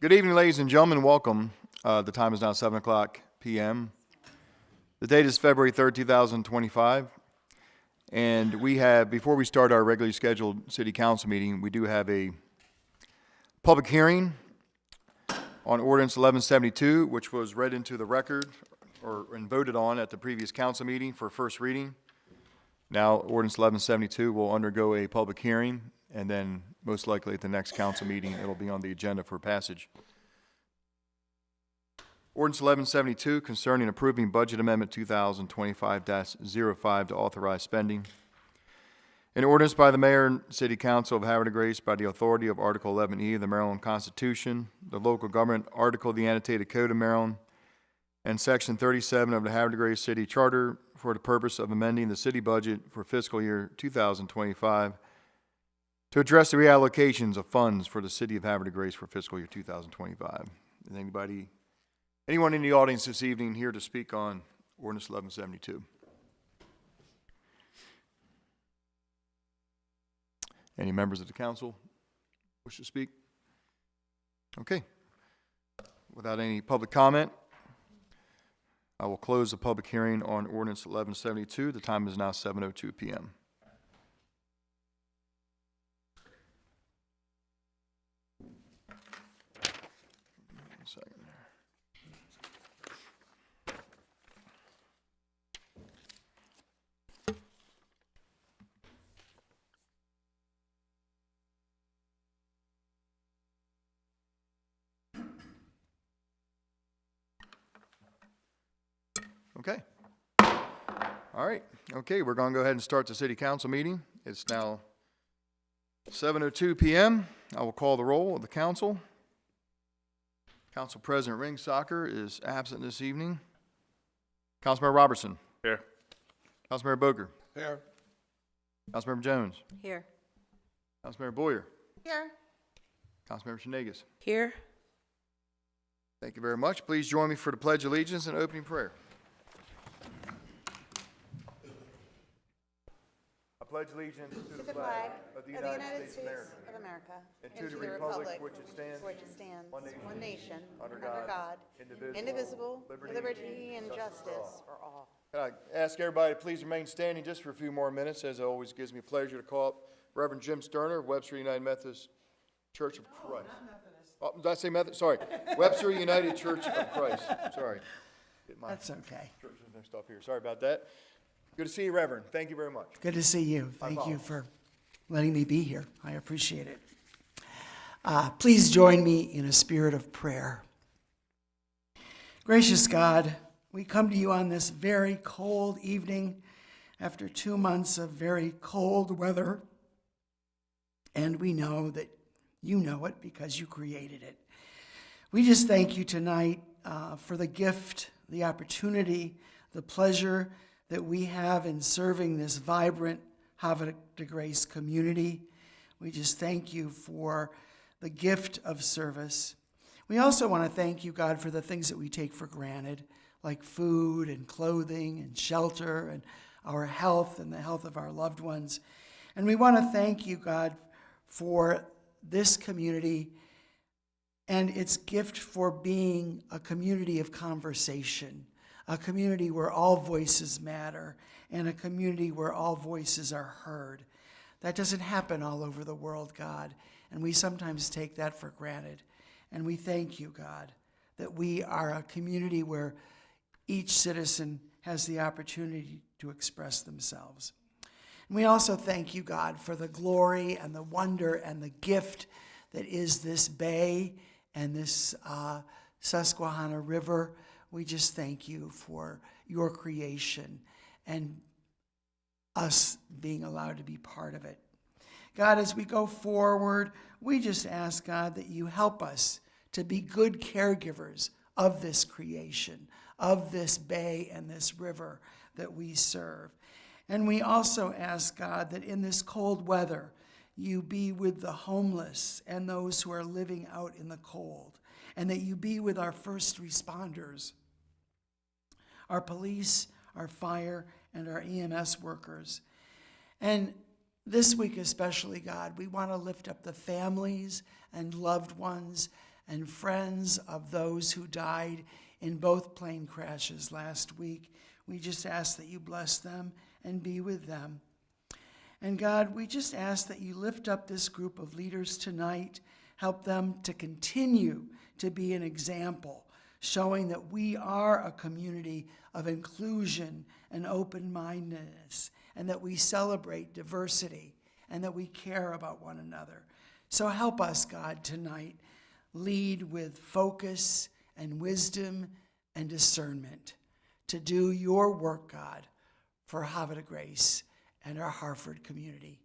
Good evening, ladies and gentlemen. Welcome. The time is now 7 o'clock p.m. The date is February 3rd, 2025. And we have, before we start our regularly scheduled city council meeting, we do have a public hearing on ordinance 1172, which was read into the record and voted on at the previous council meeting for first reading. Now, ordinance 1172 will undergo a public hearing, and then most likely at the next council meeting, it'll be on the agenda for passage. Ordinance 1172 concerning approving budget amendment 2025-05 to authorize spending. An ordinance by the Mayor and City Council of Havre de Grace by the authority of Article 11E of the Maryland Constitution, the Local Government Article of the Annotated Code of Maryland, and Section 37 of the Havre de Grace City Charter for the purpose of amending the city budget for fiscal year 2025 to address the reallocations of funds for the City of Havre de Grace for fiscal year 2025. Is anyone in the audience this evening here to speak on ordinance 1172? Any members of the council wish to speak? Okay. Without any public comment, I will close the public hearing on ordinance 1172. The time is now 7:02 p.m. Okay. All right. Okay, we're going to go ahead and start the city council meeting. It's now 7:02 p.m. I will call the roll of the council. Council President Ringsocker is absent this evening. Councilmember Robertson. Here. Councilmember Boger. Here. Councilmember Jones. Here. Councilmember Boyer. Here. Councilmember Shenegas. Here. Thank you very much. Please join me for the Pledge of Allegiance and opening prayer. I pledge allegiance to the flag of the United States of America and to the republic for which it stands, one nation, under God, indivisible, with liberty and justice for all. I ask everybody to please remain standing just for a few more minutes, as it always gives me a pleasure to call up Reverend Jim Sterner of Webster United Methodist Church of Christ. Oh, did I say Methodist? Sorry. Webster United Church of Christ. Sorry. That's okay. Church stuff here. Sorry about that. Good to see you, Reverend. Thank you very much. Good to see you. Thank you for letting me be here. I appreciate it. Please join me in a spirit of prayer. Gracious God, we come to you on this very cold evening after 2 months of very cold weather, and we know that you know it because you created it. We just thank you tonight for the gift, the opportunity, the pleasure that we have in serving this vibrant Havre de Grace community. We just thank you for the gift of service. We also want to thank you, God, for the things that we take for granted, like food and clothing and shelter and our health and the health of our loved ones. And we want to thank you, God, for this community and its gift for being a community of conversation, a community where all voices matter, and a community where all voices are heard. That doesn't happen all over the world, God, and we sometimes take that for granted. And we thank you, God, that we are a community where each citizen has the opportunity to express themselves. And we also thank you, God, for the glory and the wonder and the gift that is this bay and this Susquehanna River. We just thank you for your creation and us being allowed to be part of it. God, as we go forward, we just ask, God, that you help us to be good caregivers of this creation, of this bay and this river that we serve. And we also ask, God, that in this cold weather, you be with the homeless and those who are living out in the cold, and that you be with our first responders, our police, our fire, and our EMS workers. And this week especially, God, we want to lift up the families and loved ones and friends of those who died in both plane crashes last week. We just ask that you bless them and be with them. And God, we just ask that you lift up this group of leaders tonight, help them to continue to be an example, showing that we are a community of inclusion and open-mindedness, and that we celebrate diversity, and that we care about one another. So help us, God, tonight. Lead with focus and wisdom and discernment to do your work, God, for Havre Grace and our Hartford community.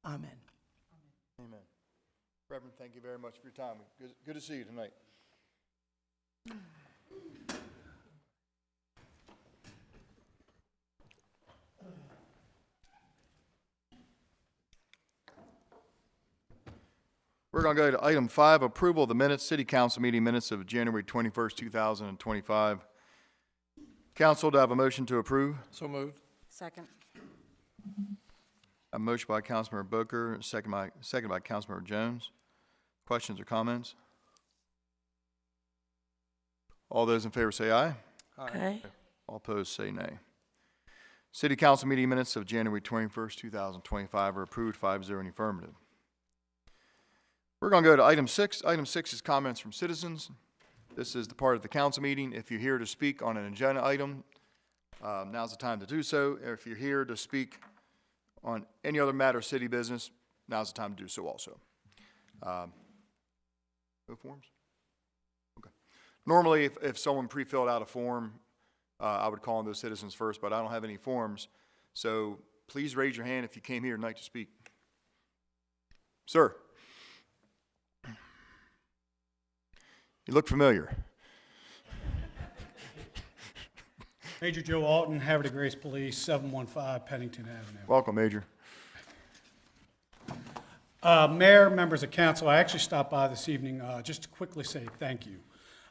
Amen. Amen. Reverend, thank you very much for your time. Good to see you tonight. We're going to go to item 5, approval of the minutes, City Council meeting minutes of January 21st, 2025. Council, do I have a motion to approve? So moved. Second. A motion by Councilmember Booker, second by Councilmember Jones. Questions or comments? All those in favor say aye. Aye. All opposed say nay. City Council meeting minutes of January 21st, 2025 are approved 5-0 in the affirmative. We're going to go to item 6. Item 6 is comments from citizens. This is the part of the council meeting. If you're here to speak on an agenda item, now's the time to do so. If you're here to speak on any other matter of city business, now's the time to do so also. No forms? Okay. Normally, if someone pre-filled out a form, I would call on those citizens first, but I don't have any forms. So please raise your hand if you came here tonight to speak. Sir. You look familiar. Major Joe Alton, Havre Grace Police, 715 Pennington Avenue. Welcome, Major. Mayor, members of council, I actually stopped by this evening just to quickly say thank you.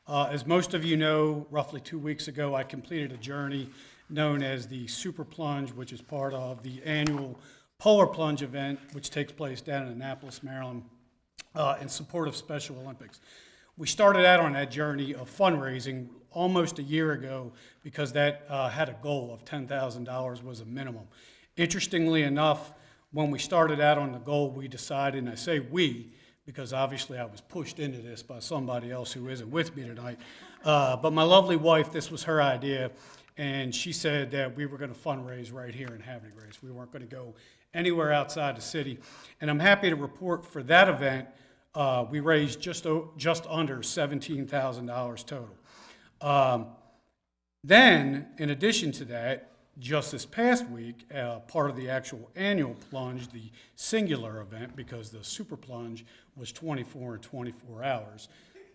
As most of you know, roughly 2 weeks ago, I completed a journey known as the Super Plunge, which is part of the annual Polar Plunge event, which takes place down in Annapolis, Maryland, in support of Special Olympics. We started out on that journey of fundraising almost a year ago because that had a goal of $10,000 was a minimum. Interestingly enough, when we started out on the goal, we decided, and I say we, because obviously I was pushed into this by somebody else who isn't with me tonight, but my lovely wife, this was her idea, and she said that we were going to fundraise right here in Havre Grace. We weren't going to go anywhere outside the city. And I'm happy to report for that event, we raised just under $17,000 total. Then, in addition to that, just this past week, part of the actual annual plunge, the singular event, because the super plunge was 24 and 24 hours.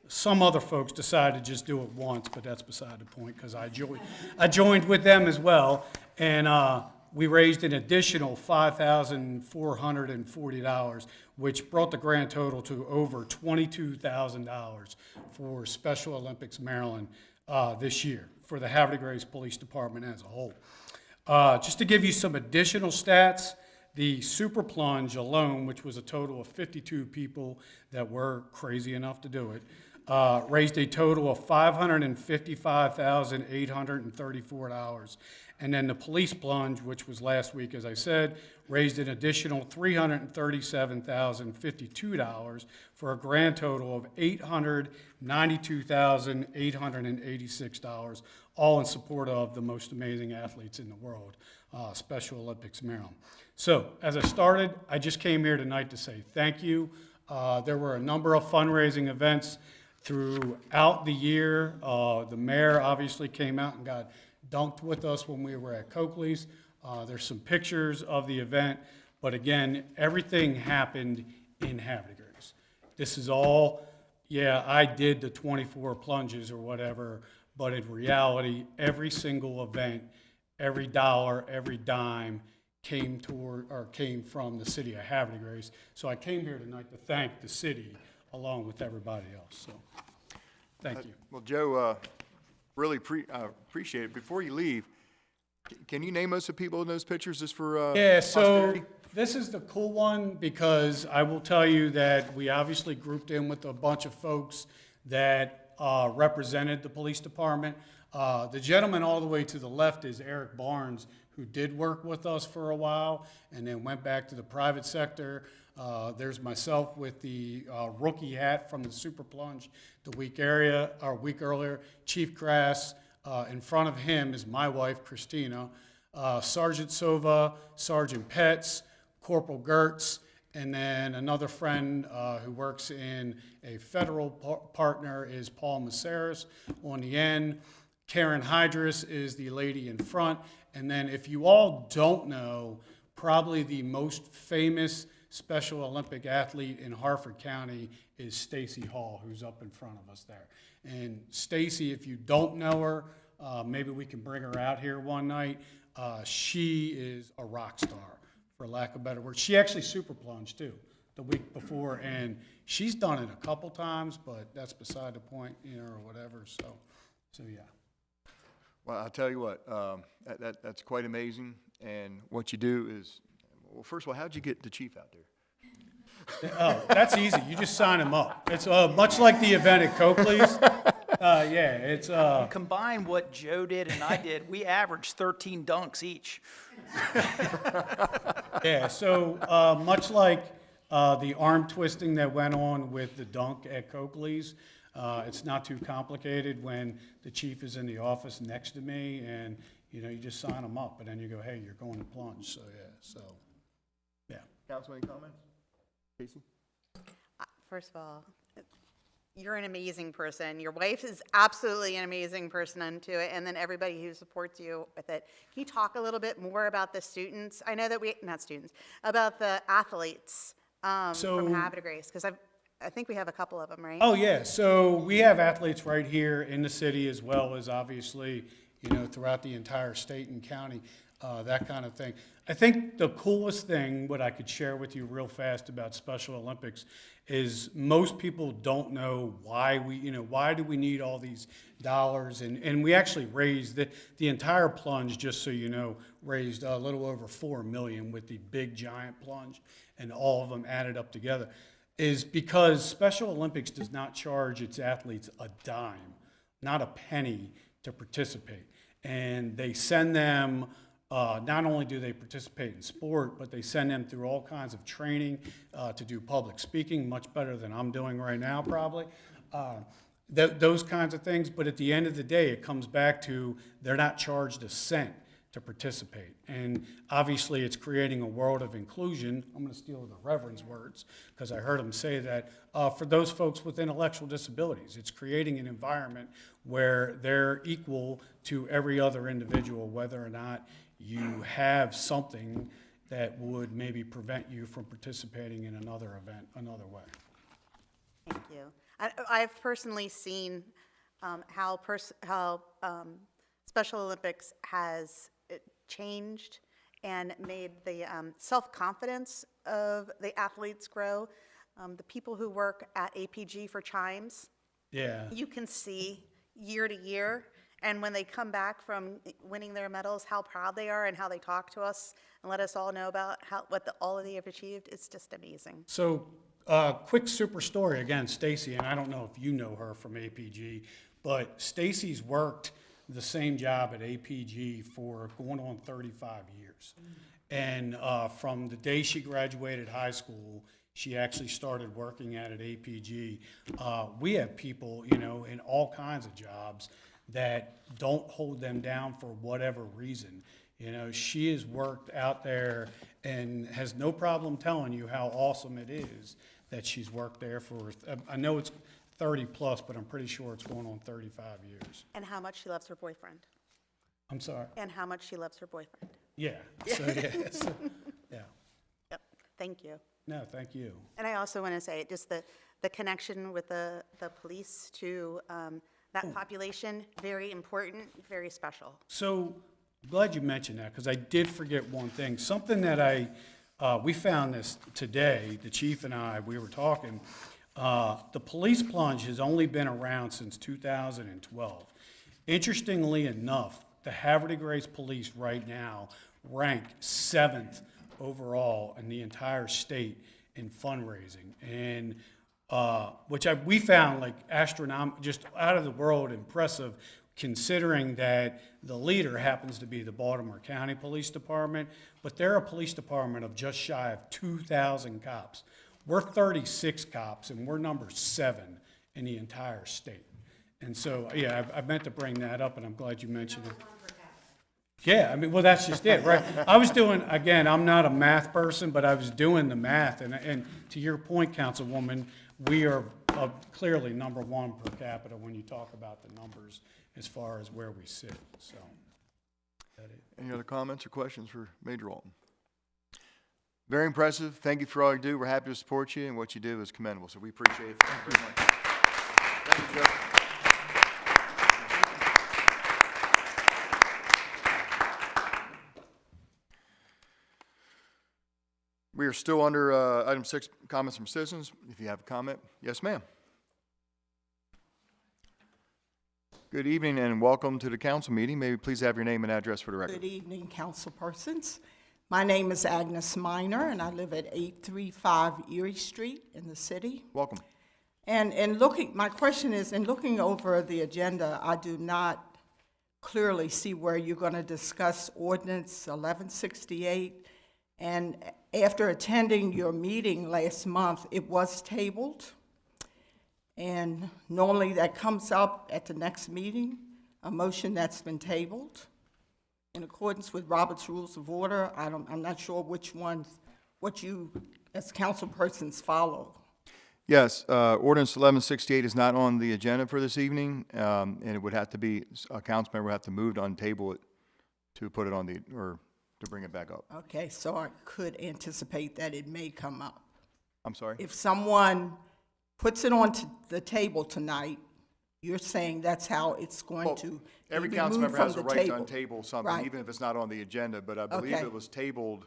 Some other folks decided to just do it once, but that's beside the point because I joined with them as well. And we raised an additional $5,440, which brought the grand total to over $22,000 for Special Olympics Maryland this year for the Havre Grace Police Department as a whole. Just to give you some additional stats, the Super Plunge alone, which was a total of 52 people that were crazy enough to do it, raised a total of $555,834. And then the police plunge, which was last week, as I said, raised an additional $337,052 for a grand total of $892,886, all in support of the most amazing athletes in the world, Special Olympics Maryland. So, as I started, I just came here tonight to say thank you. There were a number of fundraising events throughout the year. The mayor obviously came out and got dunked with us when we were at Coakley's. There's some pictures of the event, but again, everything happened in Havre Grace. This is all, yeah, I did the 24 plunges or whatever, but in reality, every single event, every dollar, every dime came from the city of Havre Grace. So I came here tonight to thank the city along with everybody else. So, thank you. Well, Joe, really appreciate it. Before you leave, can you name us the people in those pictures just for Yeah, so posterity? This is the cool one because I will tell you that we obviously grouped in with a bunch of folks that represented the police department. The gentleman all the way to the left is Eric Barnes, who did work with us for a while and then went back to the private sector. There's myself with the rookie hat from the Super Plunge the week earlier. Chief Grass, in front of him is my wife, Christina. Sergeant Sova, Sergeant Petz, Corporal Gertz, and then another friend who works in a federal partner is Paul Maceras on the end. Karen Hydrus is the lady in front. And then if you all don't know, probably the most famous Special Olympic athlete in Harford County is Stacy Hall, who's up in front of us there. And Stacy, if you don't know her, maybe we can bring her out here one night. She is a rock star, for lack of a better word. She actually super plunged too the week before, and she's done it a couple times, but that's beside the point, or whatever. So yeah. Well, I'll tell you what, that's quite amazing. And what you do is, well, first of all, how'd you get the chief out there? Oh, that's easy. You just sign him up. It's much like the event at Coakley's. Yeah, it's. Combine what Joe did and I did, we averaged 13 dunks each. Yeah, so much like the arm twisting that went on with the dunk at Coakley's, it's not too complicated when the chief is in the office next to me, and you just sign them up, and then you go, hey, you're going to plunge. So yeah. Council, any comments? Casey? First of all, you're an amazing person. Your wife is absolutely an amazing person unto it, and then everybody who supports you with it. Can you talk a little bit more about the students? I know that not students, about the athletes from Havre Grace, because I think we have a couple of them, right? Oh, yeah. So we have athletes right here in the city as well as obviously, throughout the entire state and county, that kind of thing. I think the coolest thing, what I could share with you real fast about Special Olympics, is most people don't know why why do we need all these dollars? And we actually raised the entire plunge, just so you know, raised a little over $4 million with the big giant plunge, and all of them added up together, is because Special Olympics does not charge its athletes a dime, not a penny, to participate. And they send them, not only do they participate in sport, but they send them through all kinds of training to do public speaking, much better than I'm doing right now probably. Those kinds of things, but at the end of the day, it comes back to they're not charged a cent to participate. And obviously it's creating a world of inclusion. I'm gonna steal the Reverend's words, because I heard him say that, for those folks with intellectual disabilities. It's creating an environment where they're equal to every other individual, whether or not you have something that would maybe prevent you from participating in another event, another way. Thank you. I've personally seen how Special Olympics has changed and made the self-confidence of the athletes grow. The people who work at APG for Chimes, Yeah. you can see year to year, and when they come back from winning their medals, how proud they are and how they talk to us and let us all know about what all of they have achieved. It's just amazing. So, quick super story again, Stacy, and I don't know if you know her from APG, but Stacy's worked the same job at APG for going on 35 years. And from the day she graduated high school, she actually started working at APG. We have people, in all kinds of jobs that don't hold them down for whatever reason. She has worked out there and has no problem telling you how awesome it is that she's worked there for, I know it's 30 plus, but I'm pretty sure it's going on 35 years. And how much she loves her boyfriend. I'm sorry. And how much she loves her boyfriend. Yeah. So, yeah. Yep. Thank you. No, thank you. And I also want to say, just the connection with the police to that population, very important, very special. So I'm glad you mentioned that, because I did forget one thing. Something that we found this today, the chief and I, we were talking. The police plunge has only been around since 2012. Interestingly enough, the Havre Grace Police right now rank 7th overall in the entire state in fundraising, and we found like just out of the world impressive, considering that the leader happens to be the Baltimore County Police Department, but they're a police department of just shy of 2,000 cops. We're 36 cops, and we're number 7 in the entire state. And so, yeah, I meant to bring that up, and I'm glad you mentioned it. Yeah, I mean, well, that's just it, right? I was doing, again, I'm not a math person, but I was doing the math, and to your point, Councilwoman, we are clearly number 1 per capita when you talk about the numbers as far as where we sit, so. Any other comments or questions for Major Walton? Very impressive. Thank you for all you do. We're happy to support you, and what you do is commendable, so we appreciate it. Thank you very much. Thank you, Joe. We are still under item 6, comments from citizens. If you have a comment, yes, ma'am. Good evening and welcome to the council meeting. May we please have your name and address for the record? Good evening, councilpersons. My name is Agnes Minor, and I live at 835 Erie Street in the city. Welcome. And my question is, in looking over the agenda, I do not clearly see where you're going to discuss ordinance 1168. And after attending your meeting last month, it was tabled. And normally that comes up at the next meeting, a motion that's been tabled. In accordance with Robert's Rules of Order, I'm not sure what you as councilpersons follow. Yes, ordinance 1168 is not on the agenda for this evening, and it would have to be, a council member would have to move to untable it to put it on the, or to bring it back up. Okay, so I could anticipate that it may come up. I'm sorry? If someone puts it on the table tonight, you're saying that's how it's going Well, to every be council removed member has from a the right to table. untable something, Right. even if it's not on the agenda, but I believe Okay. it was tabled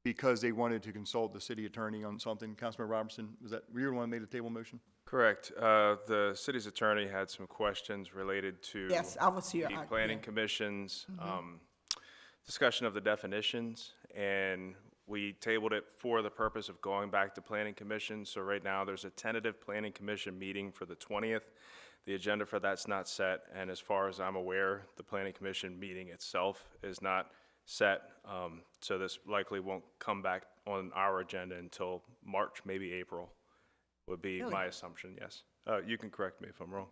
because they wanted to consult the city attorney on something. Councilmember Robertson, were you the one who made a table motion? Correct. The city's attorney had some questions related to Yes, I was here. the I- planning yeah. commission's discussion of the definitions, and we tabled it for the purpose of going back to planning commission. So right now, there's a tentative planning commission meeting for the 20th. The agenda for that's not set, and as far as I'm aware, the planning commission meeting itself is not set. So this likely won't come back on our agenda until March, maybe April, would be my assumption, yes. You can correct me if I'm wrong.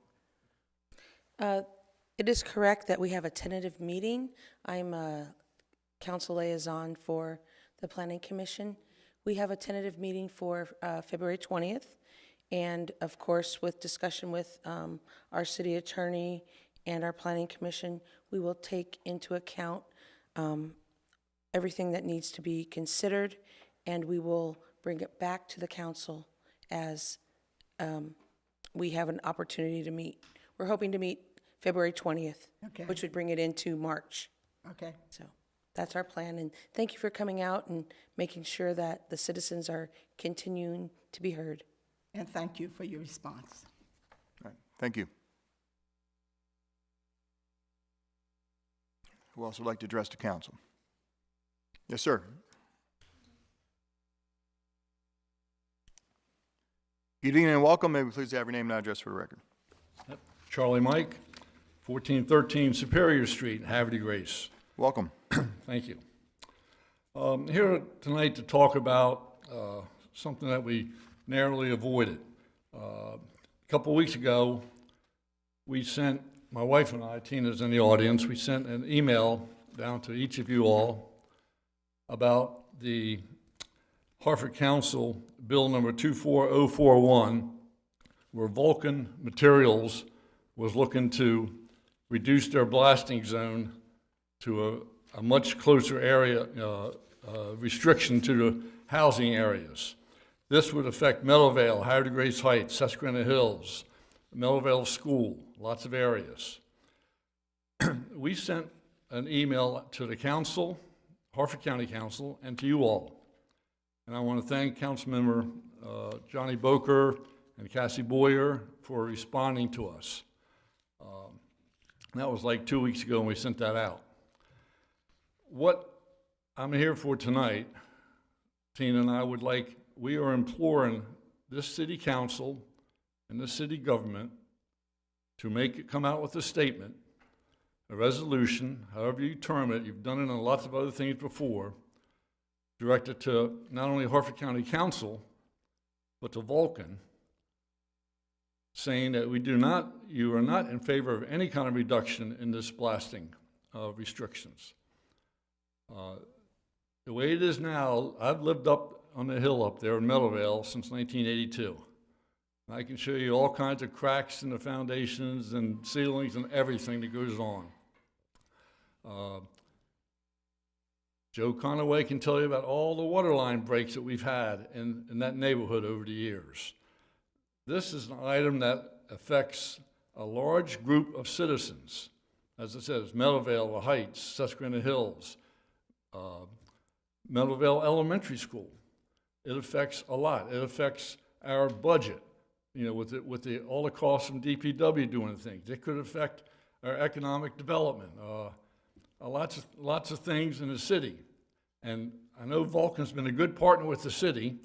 It is correct that we have a tentative meeting. I'm a council liaison for the Planning Commission. We have a tentative meeting for February 20th, and of course, with discussion with our city attorney and our Planning Commission, we will take into account everything that needs to be considered, and we will bring it back to the council as we have an opportunity to meet. We're hoping to meet February 20th, Okay. which would bring it into March. Okay, So that's our plan, and thank you for coming out and making sure that the citizens are continuing to be heard. and thank you for your response. All right, thank you. Who else would like to address the council? Yes, sir. Good evening and welcome. May we please have your name and address for the record? Charlie Mike, 1413 Superior Street, Havre Grace. Welcome. Thank you. Here tonight to talk about something that we narrowly avoided. A couple weeks ago, we sent, my wife and I, Tina's in the audience, we sent an email down to each of you all about the Hartford Council Bill number 24041, where Vulcan Materials was looking to reduce their blasting zone to a much closer area, restriction to the housing areas. This would affect Meadowvale, Havre de Grace Heights, Susquehanna Hills, Meadowvale School, lots of areas. We sent an email to the council, Hartford County Council, and to you all. And I want to thank Councilmember Johnny Boker and Cassie Boyer for responding to us. That was like 2 weeks ago when we sent that out. What I'm here for tonight, Tina and I we are imploring this city council and this city government to come out with a statement, a resolution, however you term it. You've done it on lots of other things before, directed to not only Harford County Council, but to Vulcan, saying that you are not in favor of any kind of reduction in this blasting restrictions. The way it is now, I've lived up on the hill up there in Meadowvale since 1982. And I can show you all kinds of cracks in the foundations and ceilings and everything that goes on. Joe Conaway can tell you about all the water line breaks that we've had in that neighborhood over the years. This is an item that affects a large group of citizens. As I said, it's Meadowvale, the Heights, Susquehanna Hills, Meadowvale Elementary School. It affects a lot. It affects our budget, you know, with all the costs from DPW doing things. It could affect our economic development, lots of things in the city. And I know Vulcan's been a good partner with the city,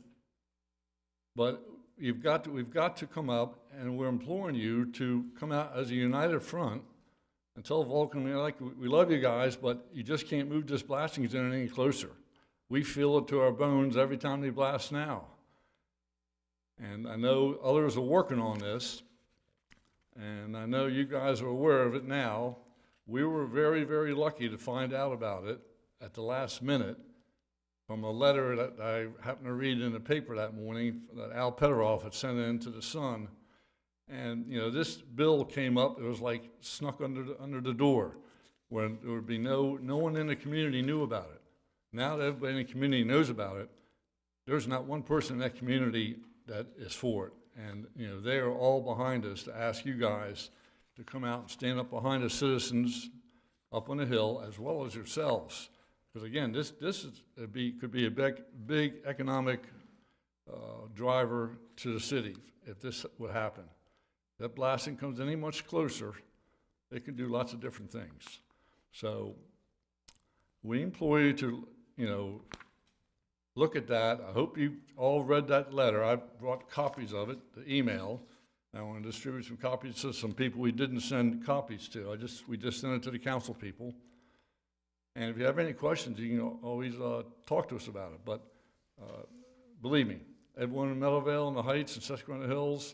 but we've got to come up, and we're imploring you to come out as a united front and tell Vulcan, we love you guys, but you just can't move this blasting zone any closer. We feel it to our bones every time they blast now. And I know others are working on this, and I know you guys are aware of it now. We were very, very lucky to find out about it at the last minute from a letter that I happened to read in the paper that morning that Al Petaroff had sent in to the Sun. And, you know, this bill came up, it was like snuck under the door, where there would be no one in the community knew about it. Now that everybody in the community knows about it, there's not one person in that community that is for it. And, you know, they are all behind us to ask you guys to come out and stand up behind the citizens up on the Hill, as well as yourselves. Because again, this could be a big economic driver to the city if this would happen. If that blasting comes any much closer, they can do lots of different things. So we implore you to, you know, look at that. I hope you all read that letter. I brought copies of it, the email. I want to distribute some copies to some people we didn't send copies to. We just sent it to the council people. And if you have any questions, you can always talk to us about it. But believe me, everyone in Meadowvale and the Heights and Susquehanna Hills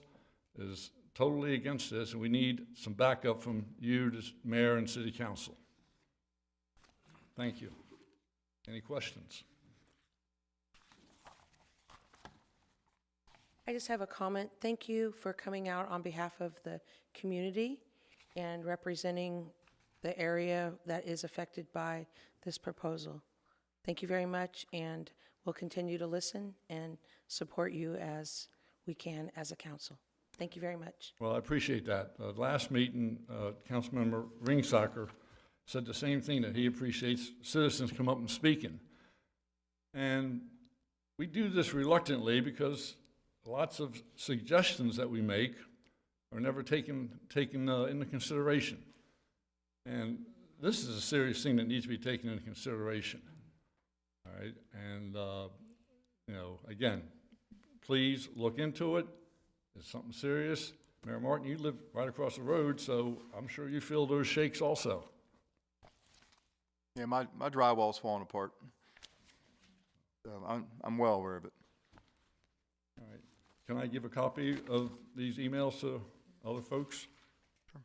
is totally against this, and we need some backup from you, the mayor, and city council. Thank you. Any questions? I just have a comment. Thank you for coming out on behalf of the community and representing the area that is affected by this proposal. Thank you very much, and we'll continue to listen and support you as we can as a council. Thank you very much. Well, I appreciate that. Last meeting, Councilmember Ringsacker said the same thing, that he appreciates citizens come up and speaking. And we do this reluctantly because lots of suggestions that we make are never taken into consideration. And this is a serious thing that needs to be taken into consideration. All right, and you know, again, please look into it. It's something serious. Mayor Martin, you live right across the road, so I'm sure you feel those shakes also. Yeah, my drywall's falling apart. So I'm well aware of it. All right. Can I give a copy of these emails to other folks? Sure.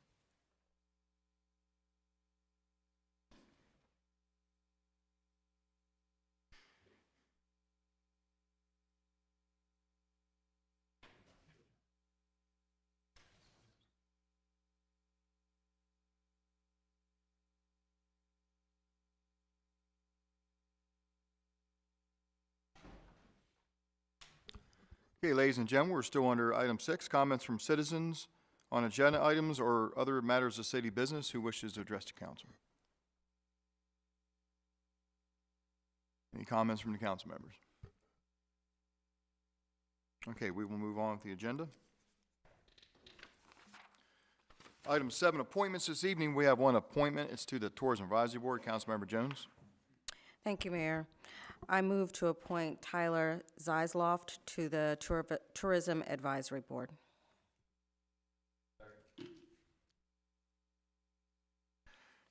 Okay, ladies and gentlemen, we're still under item 6, comments from citizens on agenda items or other matters of city business who wishes to address the council. Any comments from the council members? Okay, we will move on with the agenda. Item 7, appointments. This evening we have one appointment. It's to the Tourism Advisory Board. Councilmember Jones. Thank you, Mayor. I move to appoint Tyler Zeisloft to the Tourism Advisory Board.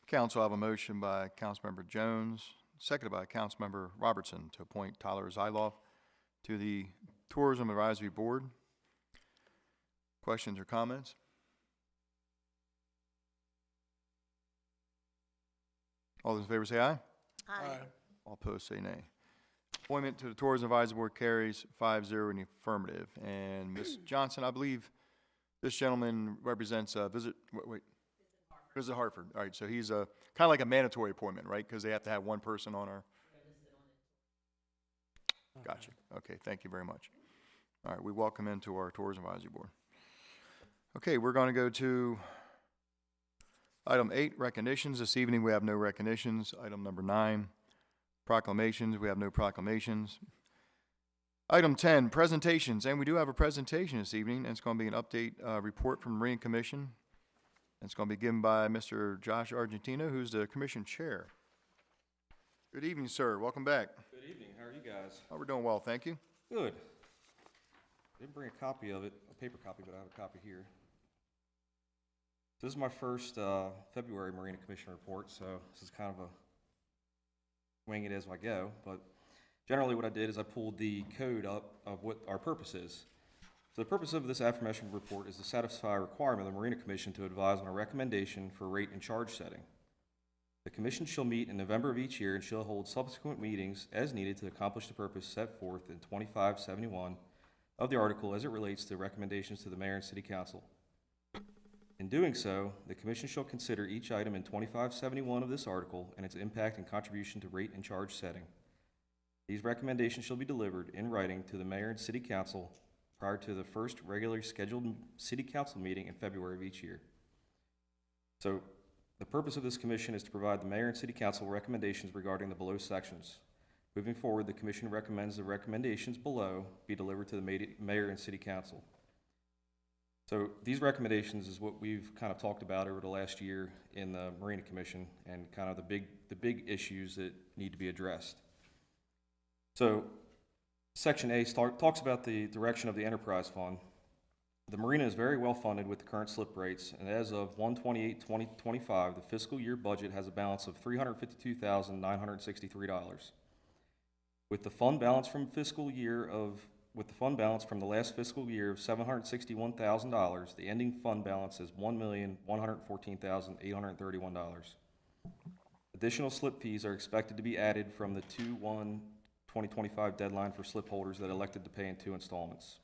Council, I have a motion by Councilmember Jones, seconded by Councilmember Robertson, to appoint Tyler Zyloff to the Tourism Advisory Board. Questions or comments? All those in favor say aye. Aye. All opposed say nay. Appointment to the Tourism Advisory Board carries 5-0 in the affirmative. And Ms. Johnson, I believe this gentleman represents Visit Hartford. All right, so he's kind of like a mandatory appointment, right? Because they have to have one person on our. Gotcha. Okay, thank you very much. All right, we welcome into our Tourism Advisory Board. Okay, we're going to go to item 8, recognitions. This evening we have no recognitions. Item number 9, proclamations. We have no proclamations. Item 10, presentations. And we do have a presentation this evening, and it's going to be an update report from the Marine Commission. It's going to be given by Mr. Josh Argentino, who's the Commission Chair. Good evening, sir. Welcome back. Good evening. How are you guys? Oh, we're doing well, thank you. Good. I didn't bring a copy of it, a paper copy, but I have a copy here. This is my first February Marina Commission report, so this is kind of a wing it as I go. But generally what I did is I pulled the code up of what our purpose is. So the purpose of this aforementioned report is to satisfy a requirement of the Marina Commission to advise on a recommendation for rate and charge setting. The Commission shall meet in November of each year and shall hold subsequent meetings as needed to accomplish the purpose set forth in 2571 of the article as it relates to recommendations to the Mayor and City Council. In doing so, the Commission shall consider each item in 2571 of this article and its impact and contribution to rate and charge setting. These recommendations shall be delivered in writing to the Mayor and City Council prior to the first regularly scheduled City Council meeting in February of each year. So, the purpose of this Commission is to provide the Mayor and City Council recommendations regarding the below sections. Moving forward, the Commission recommends the recommendations below be delivered to the Mayor and City Council. So these recommendations is what we've kind of talked about over the last year in the Marina Commission and kind of the big issues that need to be addressed. So Section A talks about the direction of the enterprise fund. The Marina is very well funded with the current slip rates, and as of 1/28/2025, the fiscal year budget has a balance of $352,963. With the fund balance from the last fiscal year of $761,000, the ending fund balance is $1,114,831. Additional slip fees are expected to be added from the 2/1/2025 deadline for slip holders that elected to pay in 2 installments.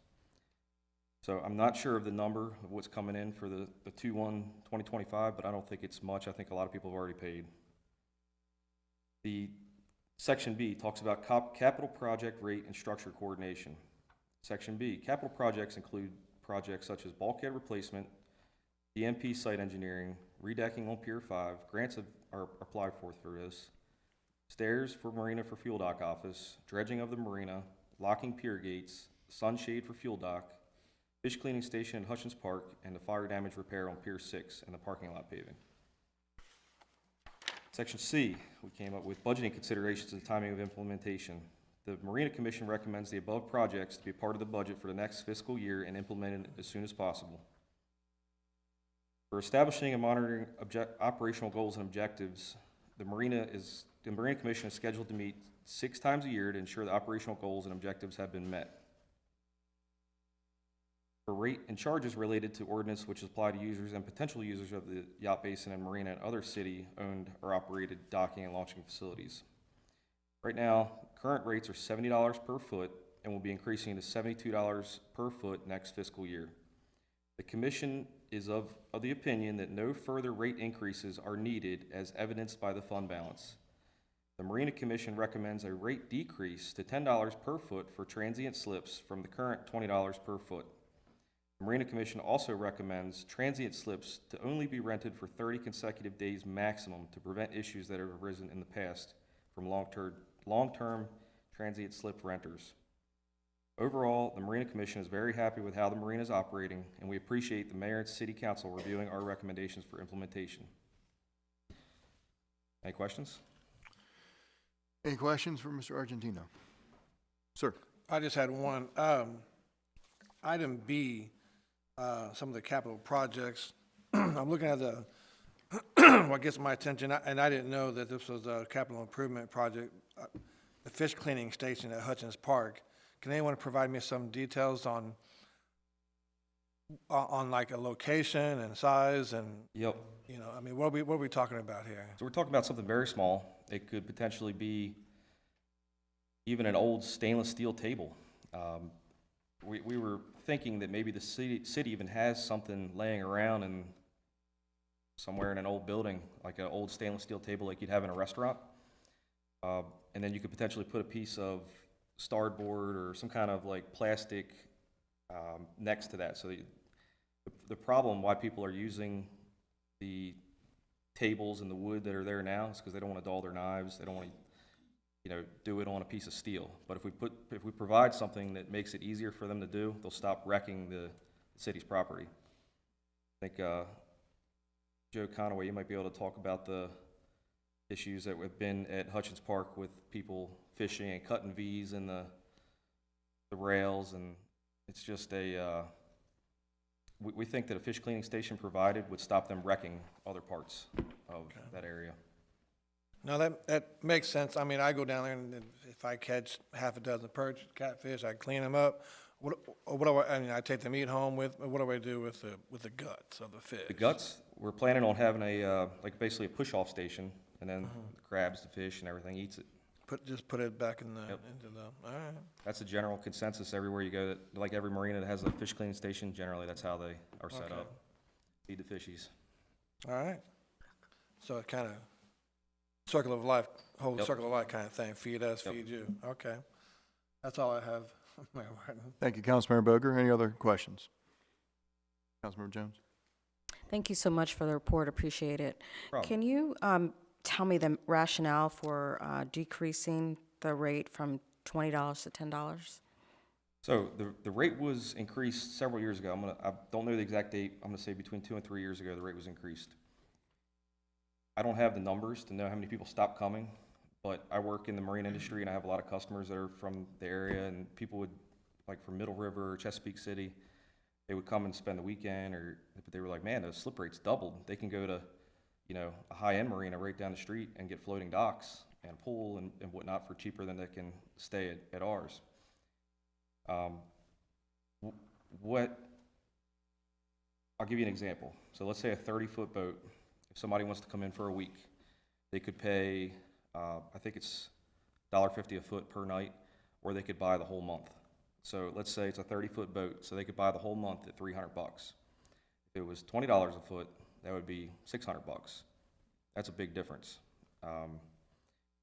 So I'm not sure of the number of what's coming in for the 2/1/2025, but I don't think it's much. I think a lot of people have already paid. The Section B talks about capital project rate and structure coordination. Section B, capital projects include projects such as bulkhead replacement, DMP site engineering, redecking on Pier 5, grants are applied for this, stairs for Marina for fuel dock office, dredging of the Marina, locking pier gates, sunshade for fuel dock, fish cleaning station in Hutchins Park, and the fire damage repair on Pier 6 and the parking lot paving. Section C, we came up with budgeting considerations and timing of implementation. The Marina Commission recommends the above projects to be part of the budget for the next fiscal year and implemented as soon as possible. For establishing and monitoring operational goals and objectives, the Marina Commission is scheduled to meet 6 times a year to ensure the operational goals and objectives have been met. For rate and charges related to ordinance which apply to users and potential users of the yacht basin and marina and other city-owned or operated docking and launching facilities. Right now, current rates are $70 per foot and will be increasing to $72 per foot next fiscal year. The Commission is of the opinion that no further rate increases are needed as evidenced by the fund balance. The Marina Commission recommends a rate decrease to $10 per foot for transient slips from the current $20 per foot. The Marina Commission also recommends transient slips to only be rented for 30 consecutive days maximum to prevent issues that have arisen in the past from long-term transient slip renters. Overall, the Marina Commission is very happy with how the Marina is operating, and we appreciate the Mayor and City Council reviewing our recommendations for implementation. Any questions? Any questions for Mr. Argentino? Sir? I just had one. Item B, some of the capital projects. I'm looking at the, what gets my attention, and I didn't know that this was a capital improvement project, the fish cleaning station at Hutchins Park. Can anyone provide me some details on like a location and size and, Yep. you know, I mean, what are we talking about here? So we're talking about something very small. It could potentially be even an old stainless steel table. We were thinking that maybe the city even has something laying around and somewhere in an old building, like an old stainless steel table like you'd have in a restaurant. And then you could potentially put a piece of starboard or some kind of like plastic next to that. So the problem why people are using the tables and the wood that are there now is because they don't want to dull their knives. They don't want to, you know, do it on a piece of steel. But if we provide something that makes it easier for them to do, they'll stop wrecking the city's property. I think Joe Conaway, you might be able to talk about the issues that have been at Hutchins Park with people fishing and cutting V's in the rails, and it's just we think that a fish cleaning station provided would stop them wrecking other parts of that area. No, that makes sense. I mean, I go down there and if I catch half a dozen perch, catfish, I clean them up. What do I mean, I take the meat home with, what do I do with the guts of the fish? The guts, we're planning on having a, like basically a push-off station, and then the crabs, the fish, and everything eats it. Just put it back in Yep. into the, all right. That's a general consensus everywhere you go, that, like every marina that has a fish cleaning station, generally that's how they are set Okay. up. Feed the fishies. All right. So it kind of circle of life, whole Yep. circle of life kind of thing. Feed us, Yep. feed you. Okay. That's all I have. Mayor Martin. Thank you, Councilmember Boger. Any other questions? Councilmember Jones? Thank you so much for the report, appreciate it. Problem. Can you tell me the rationale for decreasing the rate from $20 to $10? So the rate was increased several years ago. I don't know the exact date. I'm gonna say between 2 and 3 years ago, the rate was increased. I don't have the numbers to know how many people stopped coming, but I work in the marine industry and I have a lot of customers that are from the area, and people would, like from Middle River or Chesapeake City, they would come and spend the weekend, but they were like, man, those slip rates doubled. They can go to, you know, a high-end marina right down the street and get floating docks and a pool and whatnot for cheaper than they can stay at ours. I'll give you an example. So let's say a 30-foot boat, if somebody wants to come in for a week, they could pay, I think it's $1.50 a foot per night, or they could buy the whole month. So let's say it's a 30-foot boat, so they could buy the whole month at $300. If it was $20 a foot, that would be $600. That's a big difference.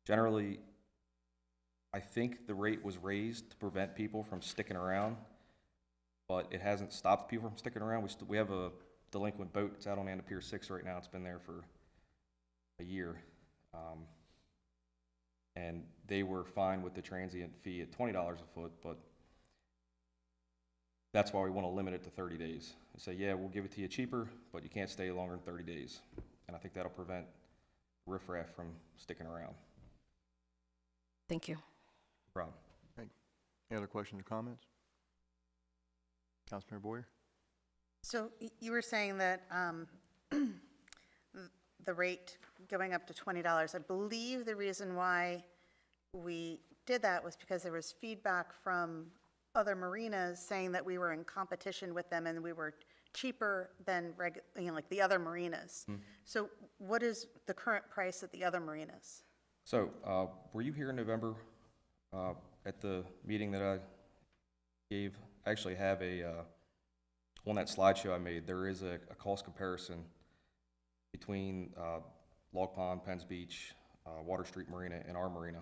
Generally, I think the rate was raised to prevent people from sticking around, but it hasn't stopped people from sticking around. We have a delinquent boat. It's out on Anna Pier 6 right now. It's been there for a year. And they were fine with the transient fee at $20 a foot, but that's why we want to limit it to 30 days. We say, yeah, we'll give it to you cheaper, but you can't stay longer than 30 days. And I think that'll prevent riffraff from sticking around. Thank you. No problem. Any other questions or comments? Councilmember Boyer? So you were saying that the rate going up to $20, I believe the reason why we did that was because there was feedback from other marinas saying that we were in competition with them and we were cheaper than like the other marinas. So what is the current price at the other marinas? So, were you here in November at the meeting that I gave? I actually have on that slideshow I made, there is a cost comparison between Log Pond, Penns Beach, Water Street Marina, and our marina.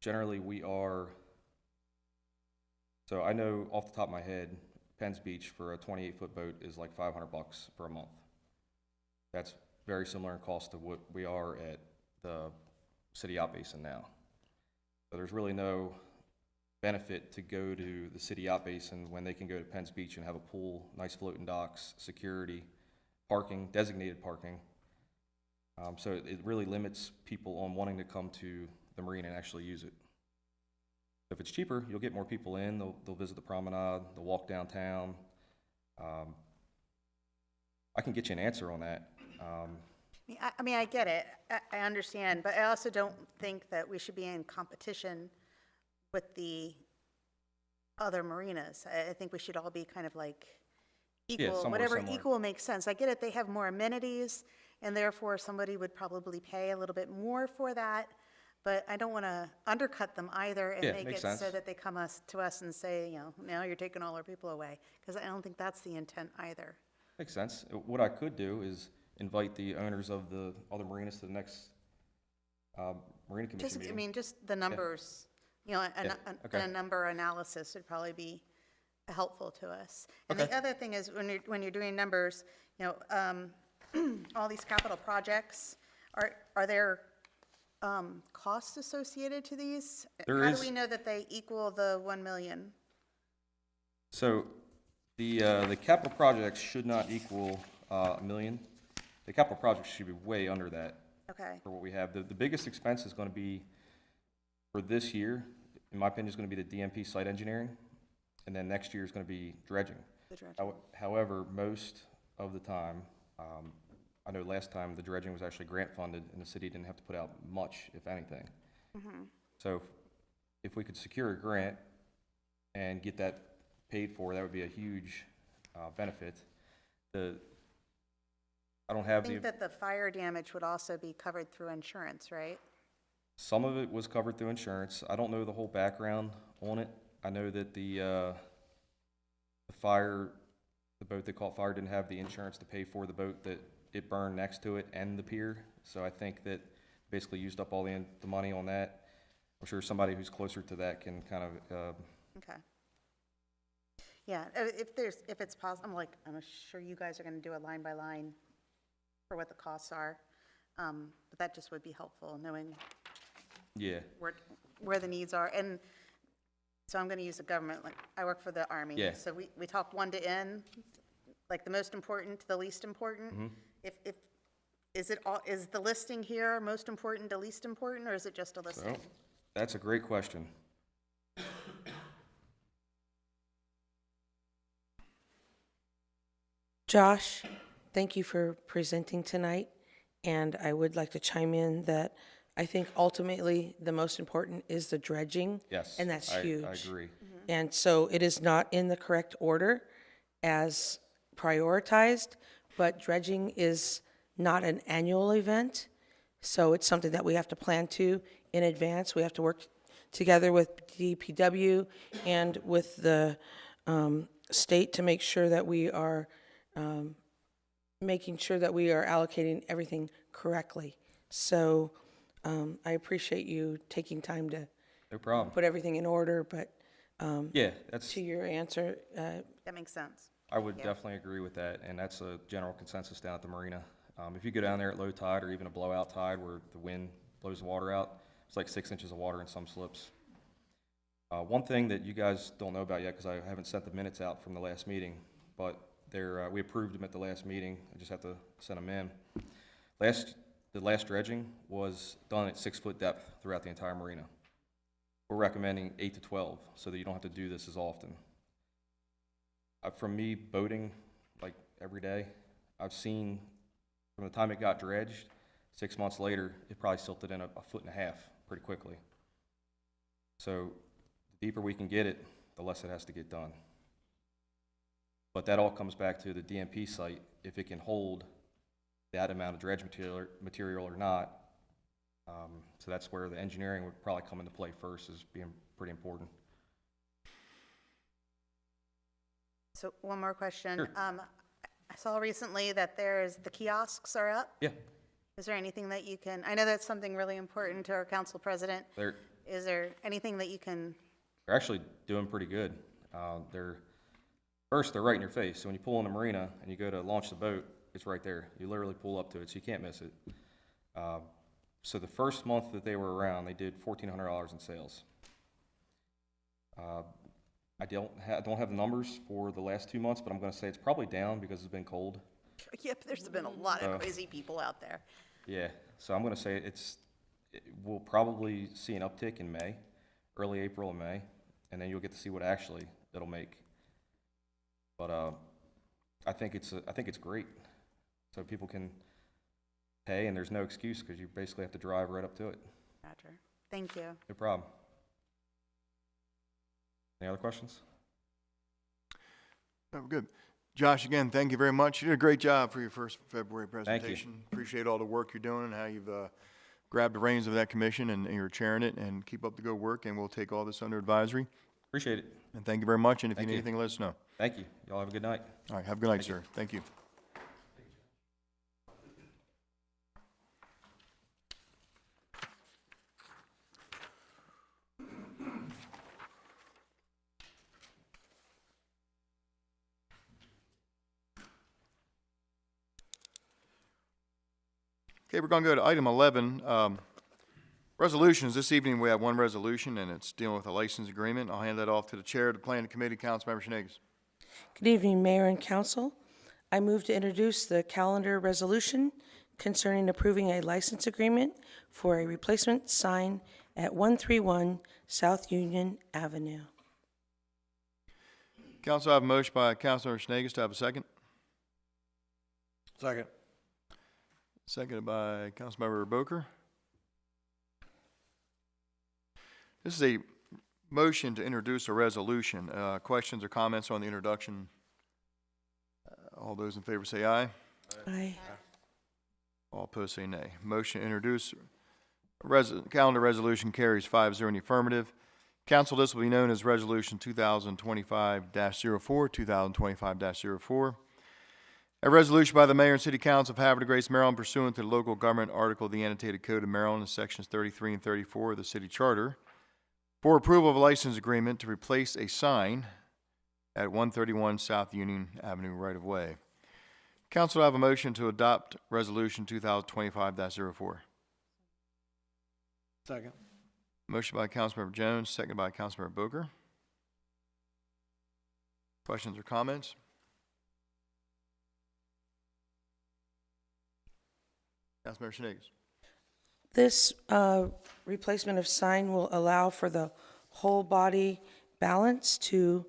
Generally, we are, so I know off the top of my head, Penns Beach for a 28-foot boat is like $500 for a month. That's very similar in cost to what we are at the city out basin now. So there's really no benefit to go to the city out basin when they can go to Penns Beach and have a pool, nice floating docks, security, parking, designated parking, So it really limits people on wanting to come to the marina and actually use it. If it's cheaper, you'll get more people in, they'll visit the promenade, they'll walk downtown. I can get you an answer on that. I mean, I get it, I understand, but I also don't think that we should be in competition with the other marinas. I think we should all be kind of like equal, somewhere whatever similar. equal makes sense. I get it, they have more amenities, and therefore somebody would probably pay a little bit more for that, but I don't want to undercut them either and Yeah, make makes it so sense. that they come to us and say, you know, now you're taking all our people away, because I don't think that's the intent either. Makes sense. What I could do is invite the owners of the other marinas to the next Marina Commission Just, I meeting. mean, just the numbers, you know, Yeah, okay. a number analysis would probably be helpful to us. And the Okay. other thing is, when you're doing numbers, you know, all these capital projects, are there costs associated to these? There How is. do we know that they equal the 1 million? So the capital projects should not equal $1 million. The capital projects should be way under that Okay, for what we have. The biggest expense is going to be, for this year, in my opinion, is going to be the DMP site engineering, and then next year is going to be dredging. the dredging. However, most of the time, I know last time the dredging was actually grant funded, and the city didn't have to put out much, if anything. So if we could secure a grant and get that paid for, that would be a huge benefit. I don't I have think that the fire damage would also be covered through insurance, right? some of it was covered through insurance. I don't know the whole background on it. I know that the boat that caught fire didn't have the insurance to pay for the boat that it burned next to it and the pier. So I think that basically used up all the money on that. I'm sure somebody who's closer to that can kind of, Okay. Yeah, if it's possible, I'm sure you guys are gonna do a line by line for what the costs are. But that just would be helpful, knowing yeah. where the needs are. And so I'm gonna use the government, like, I work for the Army. Yeah. So we talk 1 to N, like the most important to the least important. Is the listing here most important to least important, or is it just a listing? So, that's a great question. Josh, thank you for presenting tonight, and I would like to chime in that I think ultimately the most important is the dredging. Yes. And that's huge. I agree. And so it is not in the correct order as prioritized, but dredging is not an annual event, so it's something that we have to plan to in advance. We have to work together with DPW and with the state to make sure that we are making sure that we are allocating everything correctly. So I appreciate you taking time to No problem. put everything in order, but Yeah, that's, to your answer, That makes sense. I would definitely agree with that, and that's a general consensus down at the marina. If you go down there at low tide or even a blowout tide where the wind blows the water out, it's like 6 inches of water in some slips. One thing that you guys don't know about yet, because I haven't sent the minutes out from the last meeting, but we approved them at the last meeting. I just have to send them in. The last dredging was done at 6-foot depth throughout the entire marina. We're recommending 8 to 12, so that you don't have to do this as often. From me boating, like, every day, I've seen, from the time it got dredged, 6 months later, it probably silted in a 1.5 foot pretty quickly. So the deeper we can get it, the less it has to get done. But that all comes back to the DMP site, if it can hold that amount of dredge material or not. So that's where the engineering would probably come into play first, is being pretty important. So one more question. Sure. I saw recently that the kiosks are up. Yeah, Is there anything that you can, I know that's something really important to our council president. they're Is there anything that you can, actually doing pretty good. They're right in your face. So when you pull in the marina and you go to launch the boat, it's right there. You literally pull up to it, so you can't miss it. So the first month that they were around, they did $1,400 in sales. I don't have the numbers for the last 2 months, but I'm going to say it's probably down because it's been cold. yep, there's been a lot of crazy people out there. Yeah, so I'm gonna say we'll probably see an uptick in May, early April and May, and then you'll get to see what actually it'll make. But, I think it's great. So people can pay, and there's no excuse, because you basically have to drive right up to it. Roger. Thank you. No problem. Any other questions? Oh, good. Josh, again, thank you very much. You did a great job for your first February Thank you. presentation. Appreciate all the work you're doing and how you've grabbed the reins of that commission and you're chairing it, and keep up the good work, and we'll take all this under advisory. Appreciate it. And thank you very much, and if you Thank need you. anything, let us know. Thank you. Y'all have a good night. All right, have a good night, sir. Thank you. Okay, we're going to go to item 11, resolutions. This evening, we have one resolution, and it's dealing with a license agreement. I'll hand that off to the chair of the planning committee, Councilmember Schnages. Good evening, Mayor and Council. I move to introduce the calendar resolution concerning approving a license agreement for a replacement sign at 131 South Union Avenue. Council, I have a motion by Councilmember Schnages to have a second. Second. Seconded by Councilmember Boker. This is a motion to introduce a resolution. Questions or comments on the introduction? All those in favor say aye. Aye. All opposed say nay. Motion to introduce calendar resolution carries 5-0 in the affirmative. Council, this will be known as Resolution 2025-04, 2025-04. A resolution by the Mayor and City Council of Havre, Grace, Maryland, pursuant to the local government article of the Annotated Code of Maryland, sections 33 and 34 of the City Charter, for approval of a license agreement to replace a sign at 131 South Union Avenue right-of-way. Council, I have a motion to adopt Resolution 2025-04. Second. Motion by Councilmember Jones, seconded by Councilmember Boker. Questions or comments? Councilmember Schnages. This replacement of sign will allow for the whole body balance to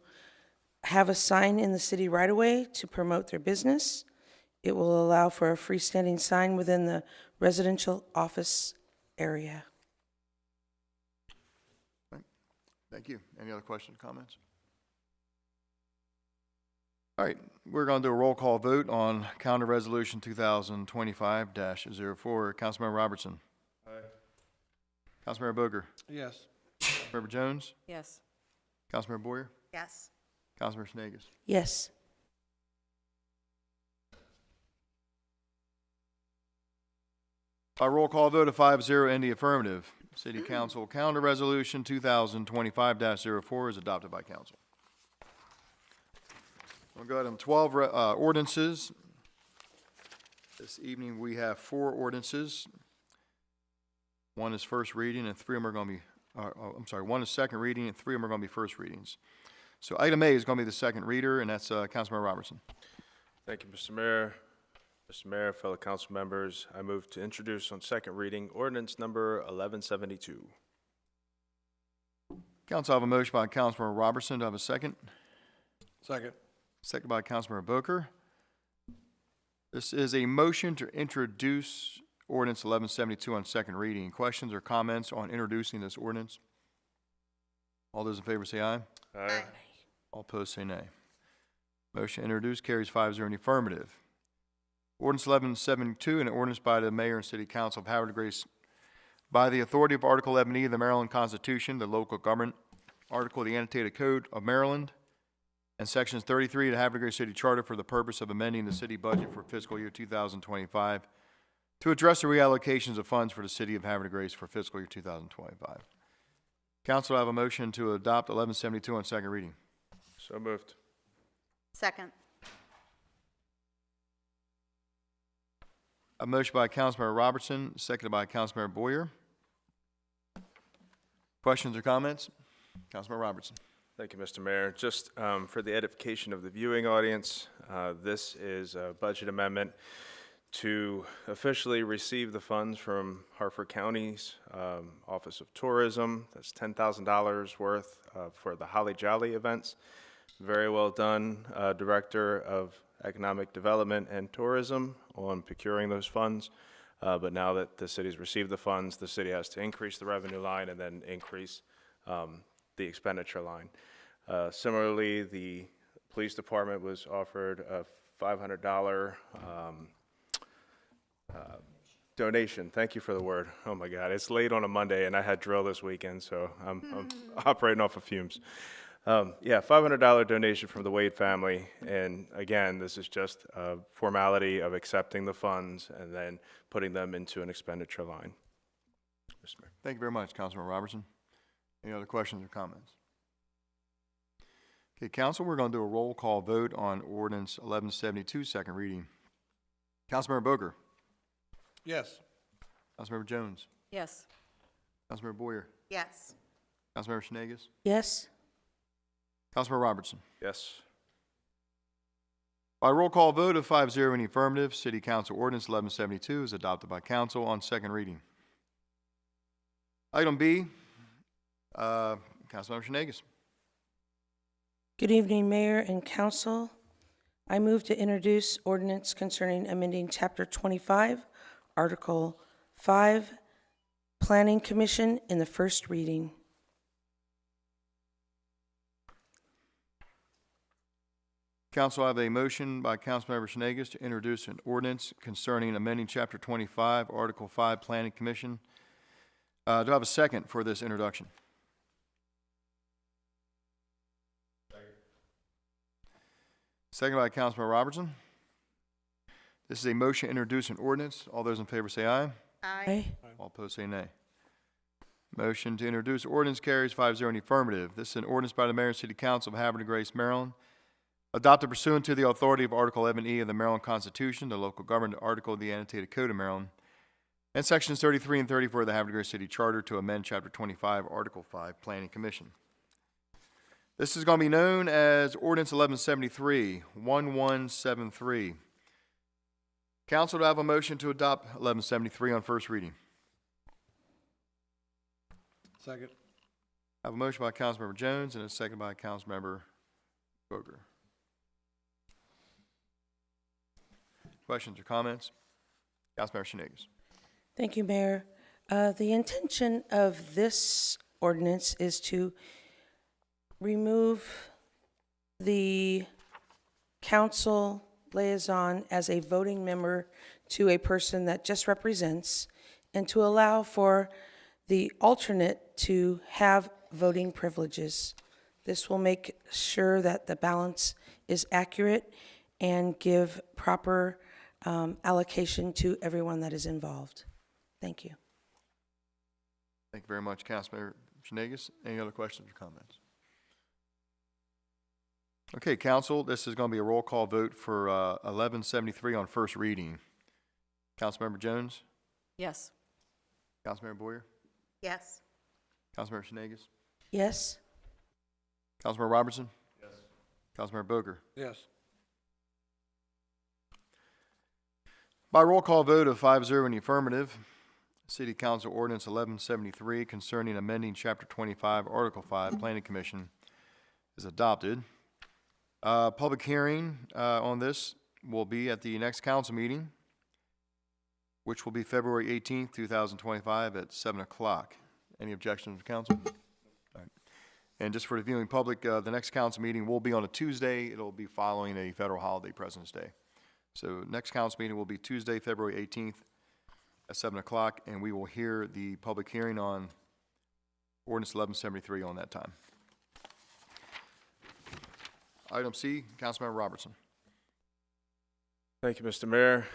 have a sign in the city right away to promote their business. It will allow for a freestanding sign within the residential office area. Thank you. Any other questions or comments? All right, we're going to do a roll call vote on Calendar Resolution 2025-04. Councilmember Robertson. Aye. Councilmember Boger. Yes. Councilmember Jones. Yes. Councilmember Boyer. Yes. Councilmember Schnages. Yes. By roll call vote of 5-0 in the affirmative, City Council Calendar Resolution 2025-04 is adopted by council. We'll go to item 12, ordinances. This evening, we have 4 ordinances. One is first reading, and 3 of them are going to be, one is second reading, and 3 of them are going to be first readings. So item A is going to be the second reader, and that's Councilmember Robertson. Thank you, Mr. Mayor. Mr. Mayor, fellow council members, I move to introduce on second reading ordinance number 1172. Council, I have a motion by Councilmember Robertson. Do I have a second? Second. Second by Councilmember Boker. This is a motion to introduce ordinance 1172 on second reading. Questions or comments on introducing this ordinance? All those in favor say aye. Aye. All opposed say nay. Motion introduced carries 5-0 in the affirmative. Ordinance 1172, an ordinance by the Mayor and City Council of Havre, Grace, by the authority of Article 11E of the Maryland Constitution, the local government article of the Annotated Code of Maryland, and sections 33 of the Havre, Grace City Charter for the purpose of amending the city budget for fiscal year 2025 to address the reallocations of funds for the city of Havre, Grace for fiscal year 2025. Council, I have a motion to adopt 1172 on second reading. So moved. Second. A motion by Councilmember Robertson, seconded by Councilmember Boyer. Questions or comments? Councilmember Robertson. Thank you, Mr. Mayor. Just for the edification of the viewing audience, this is a budget amendment to officially receive the funds from Hartford County's Office of Tourism. That's $10,000 worth for the Holly Jolly events. Very well done, Director of Economic Development and Tourism, on procuring those funds. But now that the city's received the funds, the city has to increase the revenue line and then increase the expenditure line. Similarly, the police department was offered a $500 donation. Thank you for the word. Oh my God, it's late on a Monday and I had drill this weekend, so I'm operating off of fumes. Yeah, $500 donation from the Wade family. And again, this is just a formality of accepting the funds and then putting them into an expenditure line. Mr. Mayor. Thank you very much, Councilmember Robertson. Any other questions or comments? Okay, council, we're going to do a roll call vote on ordinance 1172, second reading. Councilmember Boger. Yes. Councilmember Jones. Yes. Councilmember Boyer. Yes. Councilmember Shenegis. Yes? Councilmember Robertson. Yes. By roll call vote of 5-0 in the affirmative, City Council Ordinance 1172 is adopted by council on second reading. Item B, Councilmember Shenegis. Good evening, Mayor and Council. I move to introduce ordinance concerning amending Chapter 25, Article 5, Planning Commission in the first reading. Council, I have a motion by Councilmember Shenegis to introduce an ordinance concerning amending Chapter 25, Article 5, Planning Commission. Do I have a second for this introduction? Second by Councilmember Robertson. This is a motion to introduce an ordinance. All those in favor say aye. Aye. All opposed say nay. Motion to introduce ordinance carries 5-0 in the affirmative. This is an ordinance by the Mayor and City Council of Havre de Grace, Maryland, adopted pursuant to the authority of Article 11E of the Maryland Constitution, the local government article of the annotated Code of Maryland, and Sections 33 and 34 of the Havre de Grace City Charter to amend Chapter 25, Article 5, Planning Commission. This is going to be known as Ordinance 1173. Council, do I have a motion to adopt 1173 on first reading? Second. I have a motion by Councilmember Jones and a second by Councilmember Boger. Questions or comments? Councilmember Shenegis. Thank you, Mayor. The intention of this ordinance is to remove the council liaison as a voting member to a person that just represents, and to allow for the alternate to have voting privileges. This will make sure that the balance is accurate and give proper allocation to everyone that is involved. Thank you. Thank you very much, Councilmember Shenegis. Any other questions or comments? Okay, Council, this is going to be a roll call vote for 1173 on first reading. Councilmember Jones? Yes. Councilmember Boyer? Yes. Councilmember Shenegis? Yes? Councilmember Robertson? Yes. Councilmember Boger? Yes. By roll call vote of 5-0 in the affirmative, City Council Ordinance 1173 concerning amending Chapter 25, Article 5, Planning Commission is adopted. Public hearing on this will be at the next council meeting, which will be February 18th, 2025 at 7 o'clock. Any objections to council? All right. And just for the viewing public, the next council meeting will be on a Tuesday. It'll be following a federal holiday, President's Day. So next council meeting will be Tuesday, February 18th at 7 o'clock, and we will hear the public hearing on Ordinance 1173 on that time. Item C, Councilmember Robertson. Thank you, Mr. Mayor.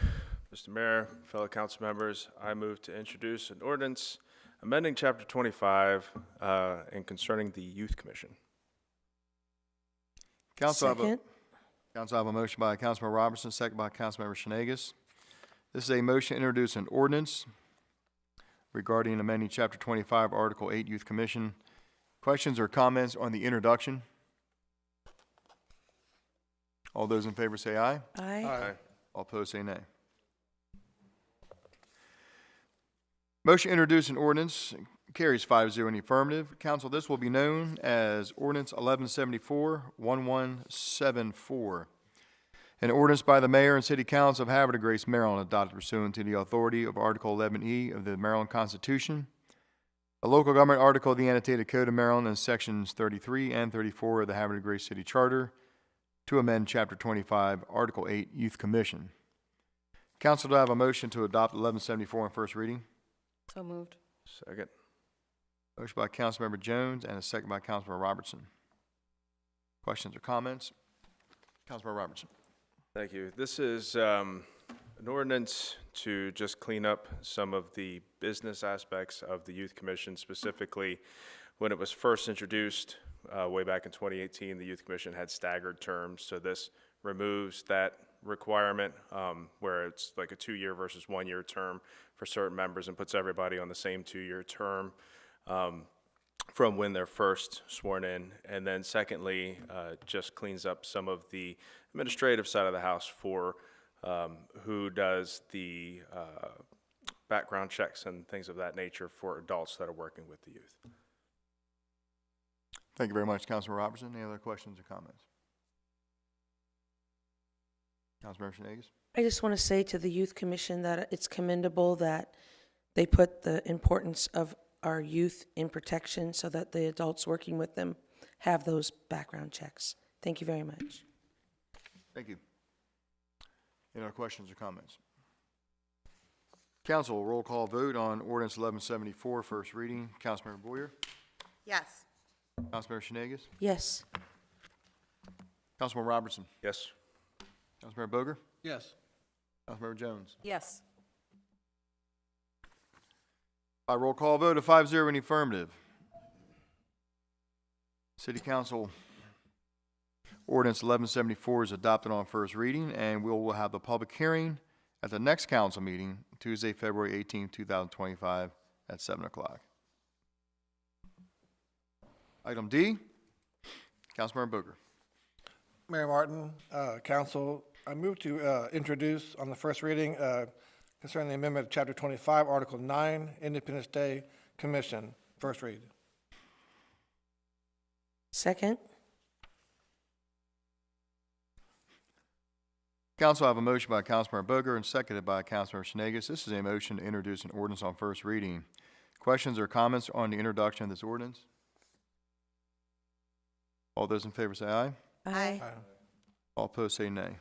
Mr. Mayor, fellow council members, I move to introduce an ordinance amending Chapter 25 and concerning the Youth Commission. Council, I Second. have a motion by Councilmember Robertson, second by Councilmember Shenegis. This is a motion to introduce an ordinance regarding amending Chapter 25, Article 8, Youth Commission. Questions or comments on the introduction? All those in favor say aye. Aye. Aye. All opposed say nay. Motion to introduce an ordinance carries 5-0 in the affirmative. Council, this will be known as Ordinance 1174-1174. An ordinance by the Mayor and City Council of Havre, Grace, Maryland, adopted pursuant to the authority of Article 11E of the Maryland Constitution, a local government article of the annotated Code of Maryland, and Sections 33 and 34 of the Havre Grace City Charter to amend Chapter 25, Article 8, Youth Commission. Council, do I have a motion to adopt 1174 on first reading? So moved. Second. Motion by Councilmember Jones and a second by Councilmember Robertson. Questions or comments? Councilmember Robertson. Thank you. This is an ordinance to just clean up some of the business aspects of the Youth Commission. Specifically, when it was first introduced way back in 2018, the Youth Commission had staggered terms. So this removes that requirement where it's like a 2-year versus 1-year term for certain members and puts everybody on the same 2-year term from when they're first sworn in. And then secondly, just cleans up some of the administrative side of the house for who does the background checks and things of that nature for adults that are working with the youth. Thank you very much, Councilmember Robertson. Any other questions or comments? Councilmember Shenanigans? I just want to say to the Youth Commission that it's commendable that they put the importance of our youth in protection so that the adults working with them have those background checks. Thank you very much. Thank you. Any other questions or comments? Council, roll call vote on Ordinance 1174, first reading. Councilmember Boyer? Yes. Councilmember Shenanigans? Yes. Councilmember Robertson? Yes. Councilmember Boger? Yes. Councilmember Jones? Yes. By roll call vote of 5-0 in the affirmative. City Council Ordinance 1174 is adopted on first reading, and we will have the public hearing at the next council meeting, Tuesday, February 18, 2025, at 7 o'clock. Item D, Councilmember Boger. Mayor Martin, council, I move to introduce on the first reading concerning the amendment of Chapter 25, Article 9, Independence Day Commission, first read. Second? Council, I have a motion by Councilmember Boger and seconded by Councilmember Shenanigans. This is a motion to introduce an ordinance on first reading. Questions or comments on the introduction of this ordinance? All those in favor say aye. Aye. All opposed say nay.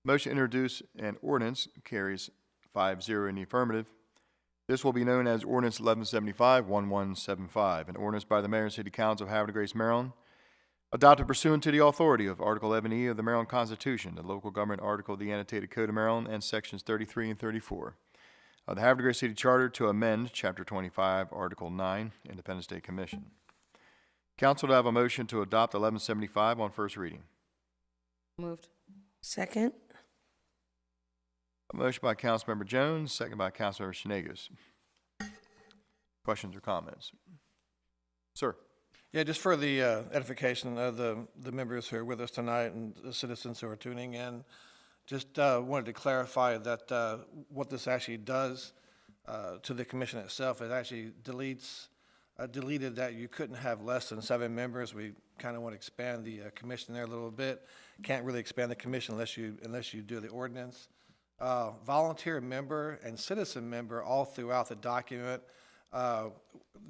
Motion to introduce an ordinance carries 5-0 in the affirmative. This will be known as Ordinance 1175-1175, an ordinance by the Mayor and City Council of Havre, Grace, Maryland, adopted pursuant to the authority of Article 11E of the Maryland Constitution, the local government article of the annotated Code of Maryland, and Sections 33 and 34 of the Havre Grace City Charter to amend Chapter 25, Article 9, Independence Day Commission. Council, to have a motion to adopt 1175 on first reading. Moved. Second? A motion by Councilmember Jones, second by Councilmember Shenanigans. Questions or comments? Sir. Yeah, just for the edification of the members who are with us tonight and the citizens who are tuning in, just wanted to clarify that what this actually does to the commission itself, it actually deleted that you couldn't have less than 7 members. We kind of want to expand the commission there a little bit. Can't really expand the commission unless you do the ordinance. Volunteer member and citizen member all throughout the document.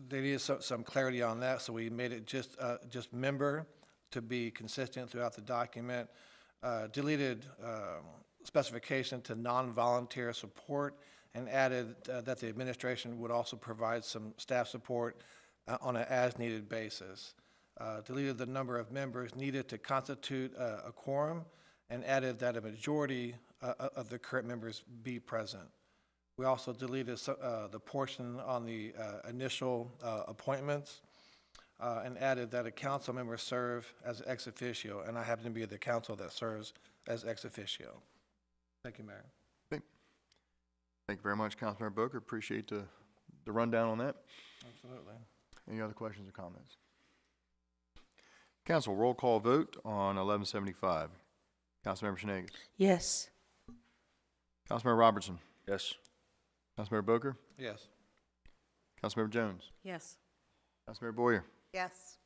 There is some clarity on that, so we made it just member to be consistent throughout the document. Deleted specification to non-volunteer support and added that the administration would also provide some staff support on an as-needed basis. Deleted the number of members needed to constitute a quorum and added that a majority of the current members be present. We also deleted the portion on the initial appointments and added that a council member serve as ex officio, and I happen to be the council that serves as ex officio. Thank you, Mayor. Thank you very much, Councilmember Booker. Appreciate the rundown on that. Absolutely. Any other questions or comments? Council, roll call vote on 1175. Councilmember Shenanigans. Yes. Councilmember Robertson. Yes. Councilmember Boker, Yes. Councilmember Jones, Yes. Councilmember Boyer. Yes.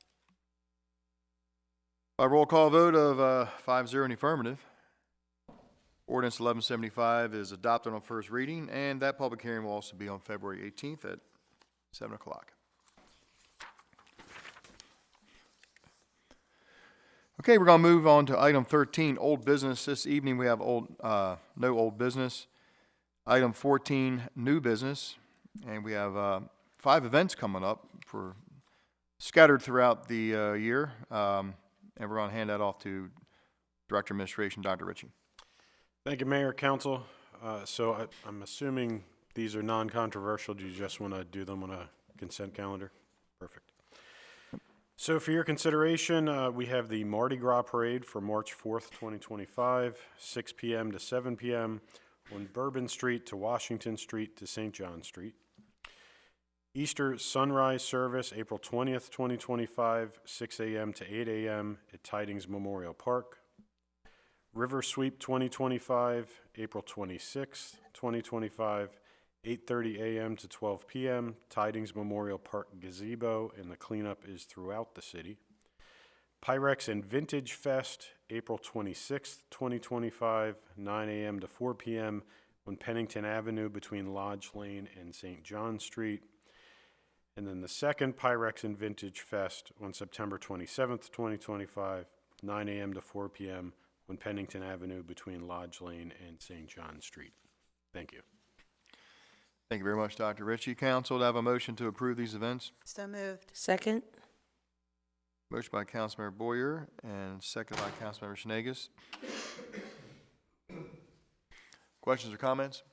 By roll call vote of 5-0 in the affirmative, ordinance 1175 is adopted on first reading, and that public hearing will also be on February 18th at 7 o'clock. Okay, we're going to move on to item 13, old business. This evening we have no old business. Item 14, new business, and we have 5 events coming up scattered throughout the year, and we're going to hand that off to Director of Administration, Dr. Ritchie. Thank you, Mayor, Council. I'm assuming these are non-controversial. Do you just want to do them on a consent calendar? Perfect. So for your consideration, we have the Mardi Gras Parade for March 4th, 2025, 6 p.m. to 7 p.m. on Bourbon Street to Washington Street to St. John Street. Easter Sunrise Service, April 20th, 2025, 6 a.m. to 8 a.m. at Tidings Memorial Park. River Sweep 2025, April 26th, 2025, 8:30 a.m. to 12 p.m., Tidings Memorial Park Gazebo, and the cleanup is throughout the city. Pyrex and Vintage Fest, April 26th, 2025, 9 a.m. to 4 p.m. on Pennington Avenue between Lodge Lane and St. John Street. And then the second Pyrex and Vintage Fest on September 27th, 2025, 9 a.m. to 4 p.m. on Pennington Avenue between Lodge Lane and St. John Street. Thank you. Thank you very much, Dr. Ritchie. Council, to have a motion to approve these events. So moved. Second? Motion by Councilmember Boyer and second by Councilmember Schnagus. Questions or comments?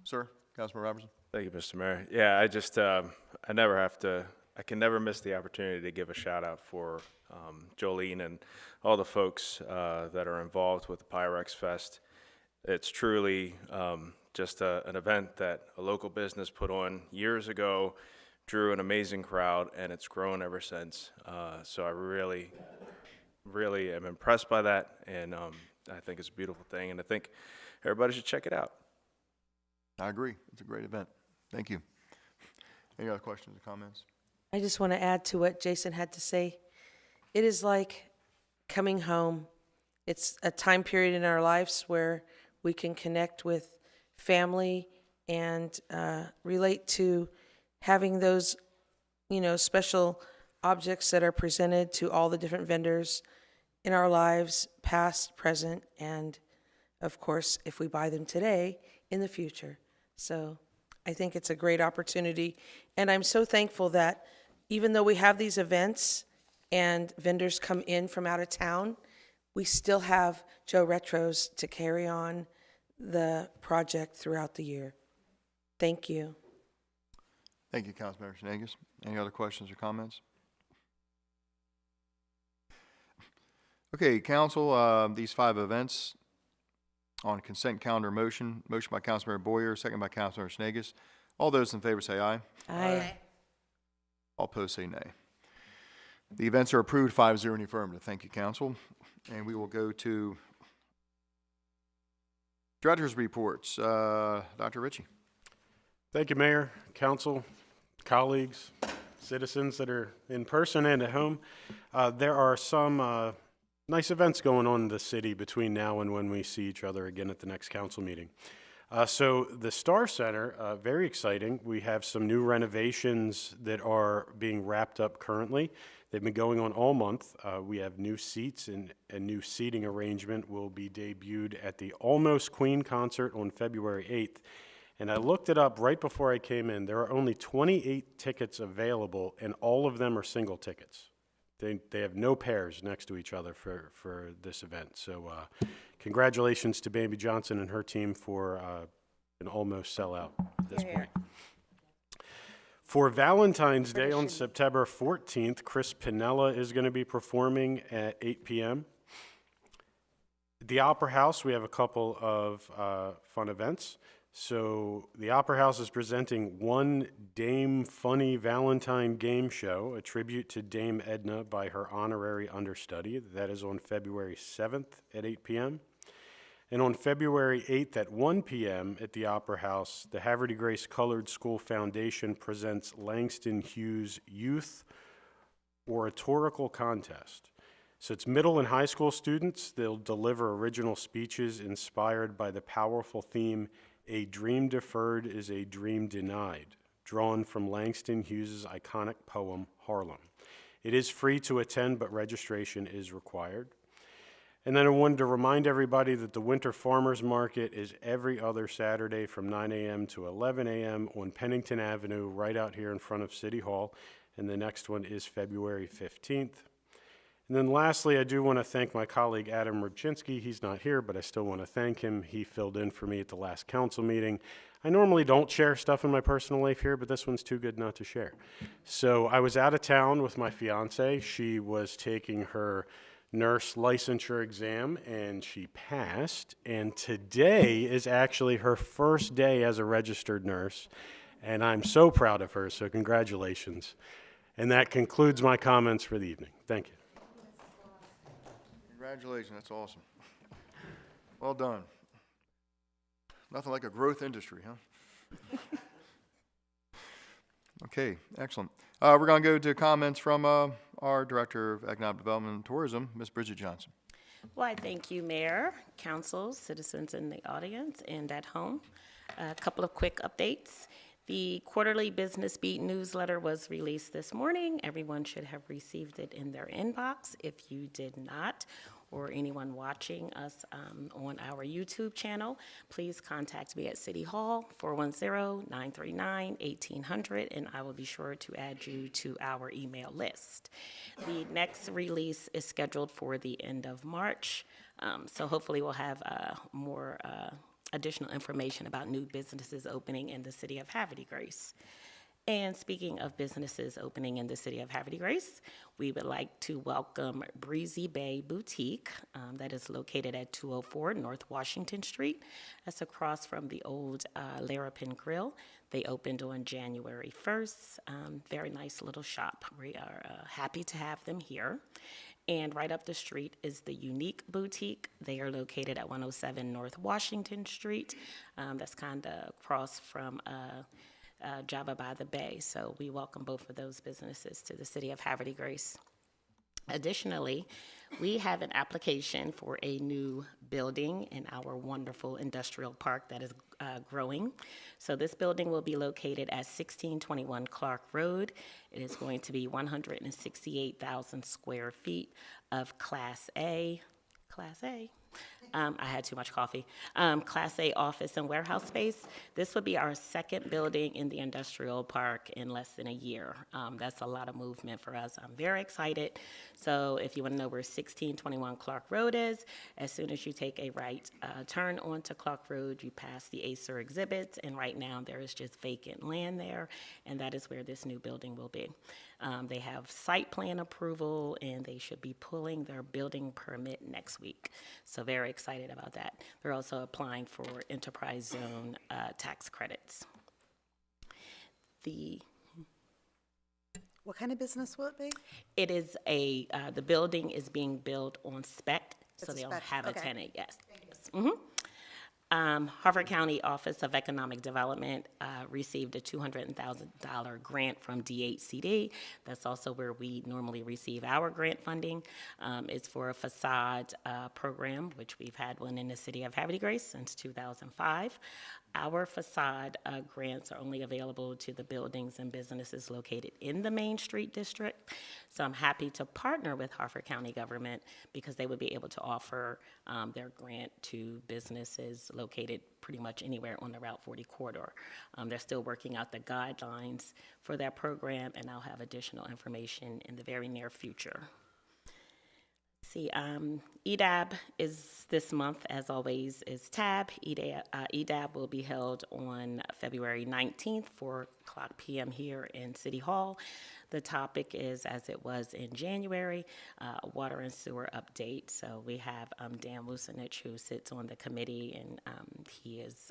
Sir, Councilmember Robertson. Thank you, Mr. Mayor. Yeah, I can never miss the opportunity to give a shout out for Jolene and all the folks that are involved with the Pyrex Fest. It's truly just an event that a local business put on years ago, drew an amazing crowd, and it's grown ever since. So I really, really am impressed by that, and I think it's a beautiful thing, and I think everybody should check it out. I agree. It's a great event. Thank you. Any other questions or comments? I just want to add to what Jason had to say. It is like coming home. It's a time period in our lives where we can connect with family and relate to having those, special objects that are presented to all the different vendors in our lives, past, present, and of course, if we buy them today, in the future. So I think it's a great opportunity. And I'm so thankful that even though we have these events and vendors come in from out of town, we still have Joe Retros to carry on the project throughout the year. Thank you. Thank you, Councilmember Schnagus. Any other questions or comments? Okay, Council, these 5 events on consent calendar motion by Councilmember Boyer, second by Councilmember Schnagus. All those in favor say aye. Aye. All opposed say nay. The events are approved 5-0 in the affirmative. Thank you, Council. And we will go to Director's reports. Dr. Ritchie. Thank you, Mayor, Council, colleagues, citizens that are in person and at home. There are some nice events going on in the city between now and when we see each other again at the next council meeting. So the Star Center, very exciting. We have some new renovations that are being wrapped up currently. They've been going on all month. We have new seats, and a new seating arrangement will be debuted at the Almost Queen concert on February 8th. And I looked it up right before I came in. There are only 28 tickets available, and all of them are single tickets. They have no pairs next to each other for this event. So congratulations to Bambi Johnson and her team for an almost sellout at this point. For Valentine's Day on September 14th, Chris Pinella is going to be performing at 8 p.m. At the Opera House, we have a couple of fun events. So the Opera House is presenting One Dame Funny Valentine Game Show, a tribute to Dame Edna by her honorary understudy. That is on February 7th at 8 p.m. And on February 8th at 1 p.m. at the Opera House, the Havre de Grace Colored School Foundation presents Langston Hughes Youth Oratorical Contest. So it's middle and high school students. They'll deliver original speeches inspired by the powerful theme, "A dream deferred is a dream denied," drawn from Langston Hughes' iconic poem, Harlem. It is free to attend, but registration is required. And then I wanted to remind everybody that the Winter Farmers Market is every other Saturday from 9 a.m. to 11 a.m. on Pennington Avenue, right out here in front of City Hall. And the next one is February 15th. And then lastly, I do want to thank my colleague Adam Rubchinsky. He's not here, but I still want to thank him. He filled in for me at the last council meeting. I normally don't share stuff in my personal life here, but this one's too good not to share. So I was out of town with my fiance. She was taking her nurse licensure exam, and she passed. And today is actually her first day as a registered nurse, and I'm so proud of her, so congratulations. And that concludes my comments for the evening. Thank you. Congratulations, that's awesome. Well done. Nothing like a growth industry, huh? Okay, excellent. We're going to go to comments from our Director of Economic Development and Tourism, Ms. Bridget Johnson. Well, I thank you, Mayor, council, citizens in the audience and at home. A couple of quick updates. The quarterly Business Beat newsletter was released this morning. Everyone should have received it in their inbox. If you did not, or anyone watching us on our YouTube channel, please contact me at City Hall, 410-939-1800, and I will be sure to add you to our email list. The next release is scheduled for the end of March, so hopefully we'll have more additional information about new businesses opening in the city of Havre de Grace. And speaking of businesses opening in the city of Havre de Grace, we would like to welcome Breezy Bay Boutique that is located at 204 North Washington Street. That's across from the old Larapin Grill. They opened on January 1st. Very nice little shop. We are happy to have them here. And right up the street is the Unique Boutique. They are located at 107 North Washington Street. That's kind of across from Java by the Bay. So we welcome both of those businesses to the city of Havre de Grace. Additionally, we have an application for a new building in our wonderful industrial park that is growing. So this building will be located at 1621 Clark Road. It is going to be 168,000 square feet of Class A. I had too much coffee. Class A office and warehouse space. This would be our second building in the industrial park in less than a year. That's a lot of movement for us. I'm very excited. So if you want to know where 1621 Clark Road is, as soon as you take a right turn onto Clark Road, you pass the Acer exhibits, and right now there is just vacant land there, and that is where this new building will be. They have site plan approval, and they should be pulling their building permit next week. So very excited about that. They're also applying for enterprise zone tax credits. What kind of business will it be? It is the building is being built on spec, so It's a they'll spec, have a okay. tenant, yes. Havre County Office of Economic Development received a $200,000 grant from DHCD. That's also where we normally receive our grant funding. It's for a facade program, which we've had one in the city of Havre de Grace since 2005. Our facade grants are only available to the buildings and businesses located in the Main Street District. So I'm happy to partner with Havre County government because they would be able to offer their grant to businesses located pretty much anywhere on the Route 40 corridor. They're still working out the guidelines for that program, and I'll have additional information in the very near future. EDAB is this month, as always, is TAB. EDAB will be held on February 19th, 4 p.m. here in City Hall. The topic is, as it was in January, water and sewer update. So we have Dan Wucinich, who sits on the committee, and he is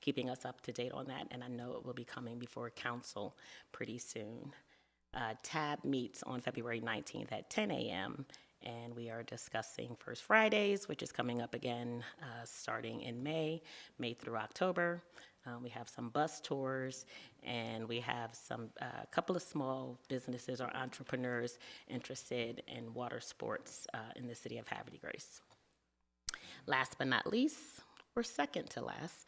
keeping us up to date on that, and I know it will be coming before council pretty soon. TAB meets on February 19th at 10 a.m., and we are discussing First Fridays, which is coming up again starting in May through October. We have some bus tours, and we have a couple of small businesses or entrepreneurs interested in water sports in the city of Havre de Grace. Last but not least, or second to last,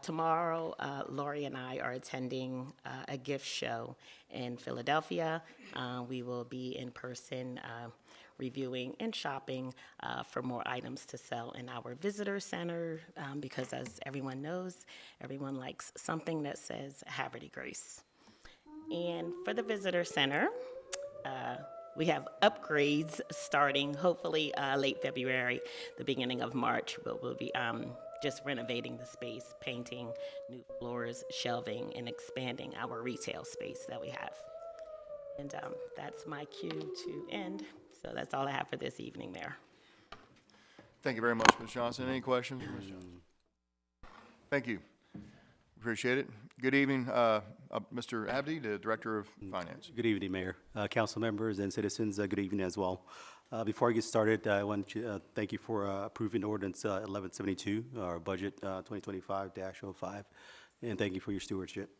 tomorrow, Lori and I are attending a gift show in Philadelphia. We will be in person reviewing and shopping for more items to sell in our visitor center because, as everyone knows, everyone likes something that says Havre de Grace. And for the visitor center, we have upgrades starting hopefully late February, the beginning of March. We'll be just renovating the space, painting, new floors, shelving, and expanding our retail space that we have. And that's my cue to end. So that's all I have for this evening, Mayor. Thank you very much, Ms. Johnson. Any questions? Ms. Johnson? Thank you. Appreciate it. Good evening, Mr. Abdi, the Director of Finance. Good evening, Mayor, council members, and citizens. Good evening as well. Before I get started, I want to thank you for approving ordinance 1172, our budget 2025-05, and thank you for your stewardship.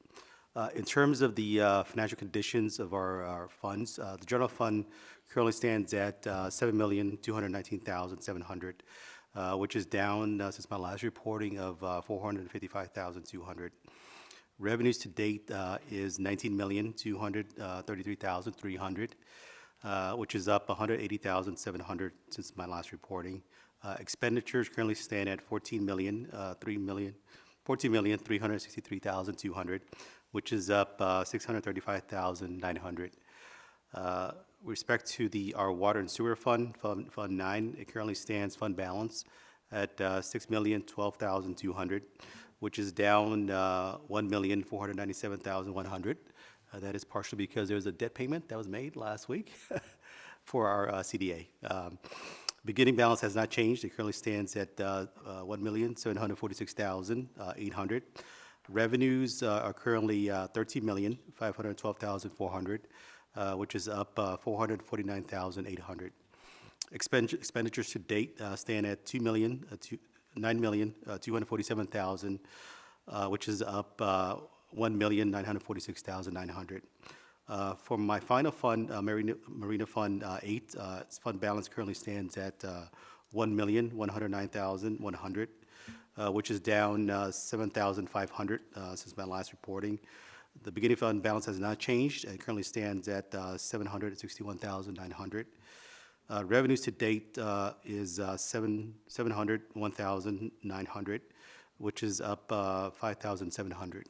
In terms of the financial conditions of our funds, the general fund currently stands at $7,219,700, which is down since my last reporting of $455,200. Revenues to date is $19,233,300, which is up $180,700 since my last reporting. Expenditures currently stand at $14,363,200, which is up $635,900. With respect to our water and sewer fund, Fund 9, it currently stands fund balance at $6,012,200, which is down $1,497,100. That is partially because there was a debt payment that was made last week for our CDA. Beginning balance has not changed. It currently stands at $1,746,800. Revenues are currently $13,512,400, which is up $449,800. Expenditures to date stand at $9,247,000, which is up $1,946,900. For my final fund, Marina Fund 8, its fund balance currently stands at $1,109,100, which is down $7,500 since my last reporting. The beginning fund balance has not changed. It currently stands at $761,900. Revenues to date is $701,900, which is up $5,700.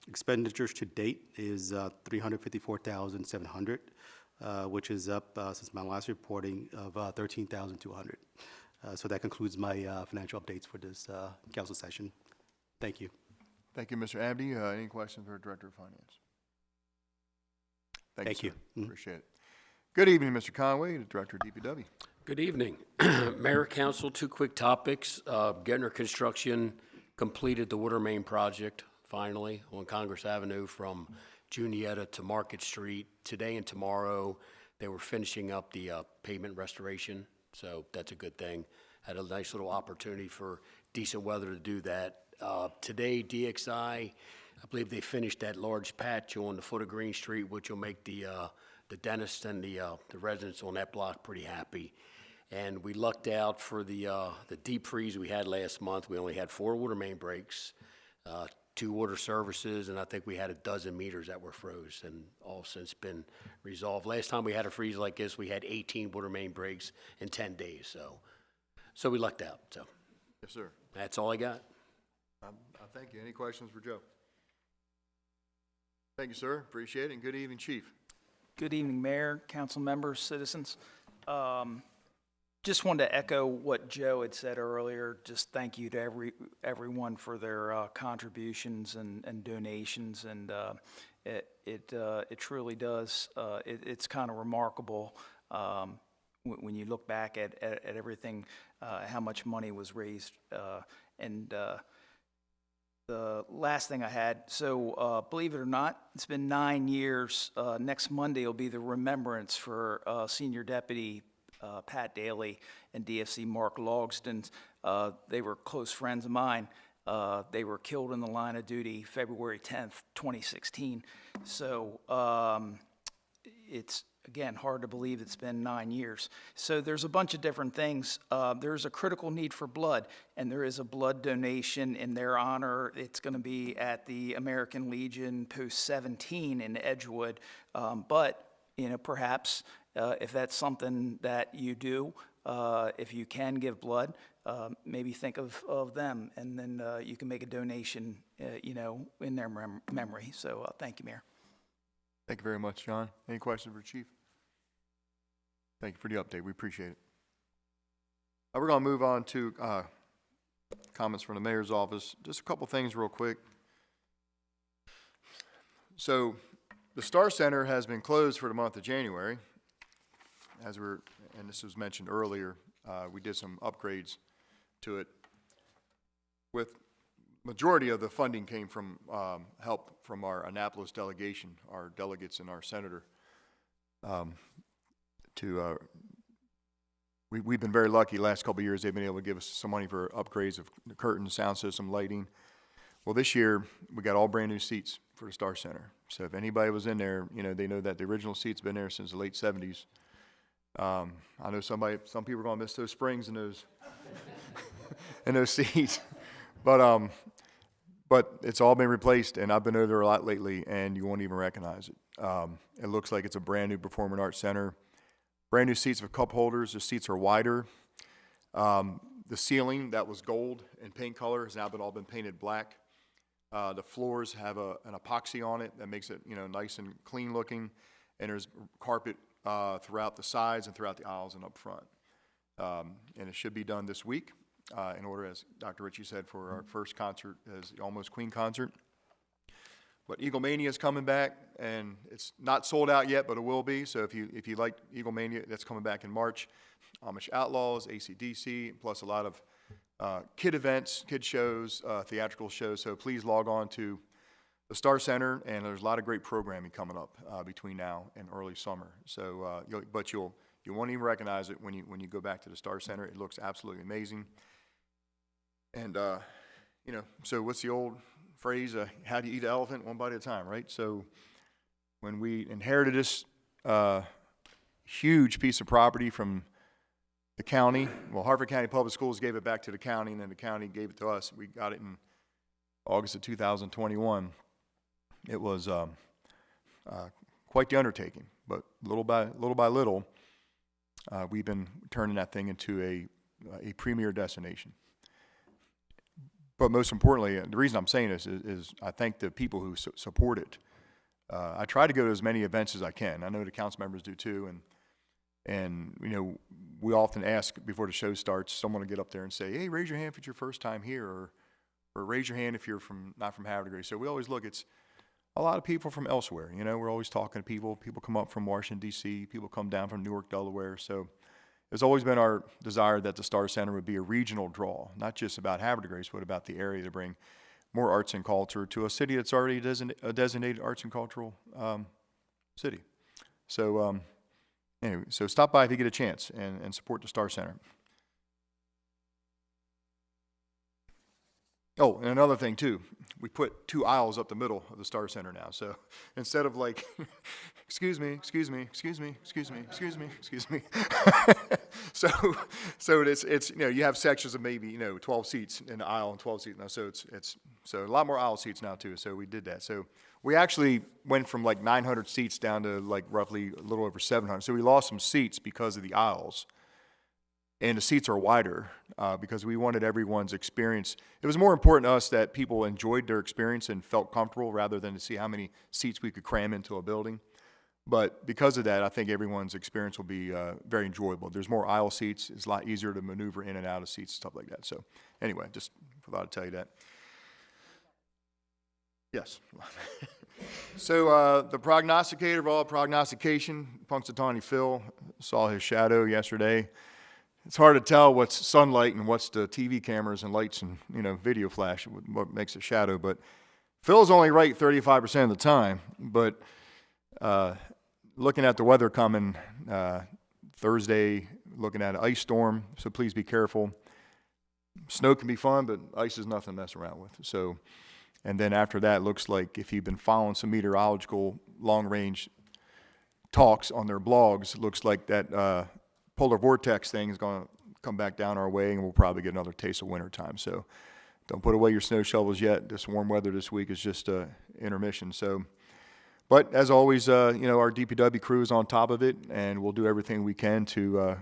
Expenditures to date is $354,700, which is up since my last reporting of $13,200. So that concludes my financial updates for this council session. Thank you. Thank you, Mr. Abdi. Any questions for the Director of Finance? Thank you. Sir. Appreciate it. Good evening, Mr. Conway, the Director of DPW. Good evening. Mayor, Council, two quick topics. Gettner Construction completed the water main project finally on Congress Avenue from Junietta to Market Street. Today and tomorrow, they were finishing up the pavement restoration, so that's a good thing. Had a nice little opportunity for decent weather to do that. Today, DXI, I believe they finished that large patch on the foot of Green Street, which will make the dentist and the residents on that block pretty happy. And we lucked out for the deep freeze we had last month. We only had 4 water main breaks, 2 water services, and I think we had a dozen meters that were froze, and all since been resolved. Last time we had a freeze like this, we had 18 water main breaks in 10 days, so we lucked out. So yes, sir. That's all I got. Thank you. Any questions for Joe? Thank you, sir. Appreciate it. And good evening, Chief. Good evening, Mayor, council members, citizens. Just wanted to echo what Joe had said earlier. Just thank you to everyone for their contributions and donations, and it truly does. It's kind of remarkable when you look back at everything, how much money was raised, and the last thing I had, so believe it or not, it's been 9 years. Next Monday will be the remembrance for Senior Deputy Pat Daly and DFC Mark Logston. They were close friends of mine. They were killed in the line of duty February 10th, 2016. So it's, again, hard to believe it's been 9 years. So there's a bunch of different things. There's a critical need for blood, and there is a blood donation in their honor. It's going to be at the American Legion Post 17 in Edgewood. But, you know, perhaps if that's something that you do, if you can give blood, maybe think of them, and then you can make a donation, you know, in their memory. So thank you, Mayor. Thank you very much, John. Any questions for Chief? Thank you for the update. We appreciate it. We're going to move on to comments from the mayor's office. Just a couple things real quick. So the Star Center has been closed for the month of January. And this was mentioned earlier, we did some upgrades to it. With majority of the funding came from help from our Annapolis delegation, our delegates and our senator. We've been very lucky. Last couple of years, they've been able to give us some money for upgrades of the curtains, sound system, lighting. Well, this year we got all brand new seats for the Star Center. So if anybody was in there, you know, they know that the original seats been there since the late '70s. I know some people are going to miss those springs and those and those seats, but it's all been replaced, and I've been over there a lot lately, and you won't even recognize it. It looks like it's a brand new performing arts center. Brand new seats with cup holders. The seats are wider. The ceiling that was gold and paint color has now all been painted black. The floors have an epoxy on it that makes it, you know, nice and clean looking, and there's carpet throughout the sides and throughout the aisles and up front. And it should be done this week in order, as Dr. Ritchie said, for our first concert as the Almost Queen concert. But Eagle Mania is coming back, and it's not sold out yet, but it will be. So if you like Eagle Mania, that's coming back in March. Amish Outlaws, AC/DC, plus a lot of kid events, kid shows, theatrical shows. So please log on to the Star Center, and there's a lot of great programming coming up between now and early summer. So, you won't even recognize it when you go back to the Star Center. It looks absolutely amazing. And you know, so what's the old phrase? How do you eat an elephant? One bite at a time, right? So, when we inherited this huge piece of property from the county, well, Harford County Public Schools gave it back to the county, and then the county gave it to us. We got it in August of 2021. It was quite the undertaking, but little by little, we've been turning that thing into a premier destination. But most importantly, the reason I'm saying this is I thank the people who support it. I try to go to as many events as I can. I know the council members do too, and you know, we often ask before the show starts, someone to get up there and say, "Hey, raise your hand if it's your first time here," or raise your hand if you're not from Havre. So we always look. It's a lot of people from elsewhere. You know, we're always talking to people. People come up from Washington, D.C. People come down from Newark, Delaware. So it's always been our desire that the Star Center would be a regional draw, not just about Havre Grace, but about the area, to bring more arts and culture to a city that's already a designated arts and cultural city. So anyway, so stop by if you get a chance and support the Star Center. Oh, and another thing too, we put 2 aisles up the middle of the Star Center now. So instead of like, excuse me. So it's you know, you have sections of maybe, you know, 12 seats in the aisle and 12 seats now. So it's a lot more aisle seats now too. So we did that. So we actually went from like 900 seats down to like roughly a little over 700. So we lost some seats because of the aisles. And the seats are wider because we wanted everyone's experience. It was more important to us that people enjoyed their experience and felt comfortable rather than to see how many seats we could cram into a building. But because of that, I think everyone's experience will be very enjoyable. There's more aisle seats. It's a lot easier to maneuver in and out of seats, stuff like that. So anyway, just thought I'd tell you that. Yes. So the prognosticator of all prognostication, Punxsutawney Phil, saw his shadow yesterday. It's hard to tell what's sunlight and what's the TV cameras and lights and, you know, video flash, what makes a shadow. But Phil's only right 35% of the time. But looking at the weather coming Thursday, looking at an ice storm, so please be careful. Snow can be fun, but ice is nothing to mess around with. So, and then after that, it looks like if you've been following some meteorological long-range talks on their blogs, it looks like that polar vortex thing is going to come back down our way, and we'll probably get another taste of winter time. So don't put away your snow shovels yet. This warm weather this week is just intermission. So, but as always, our DPW crew is on top of it, and we'll do everything we can to,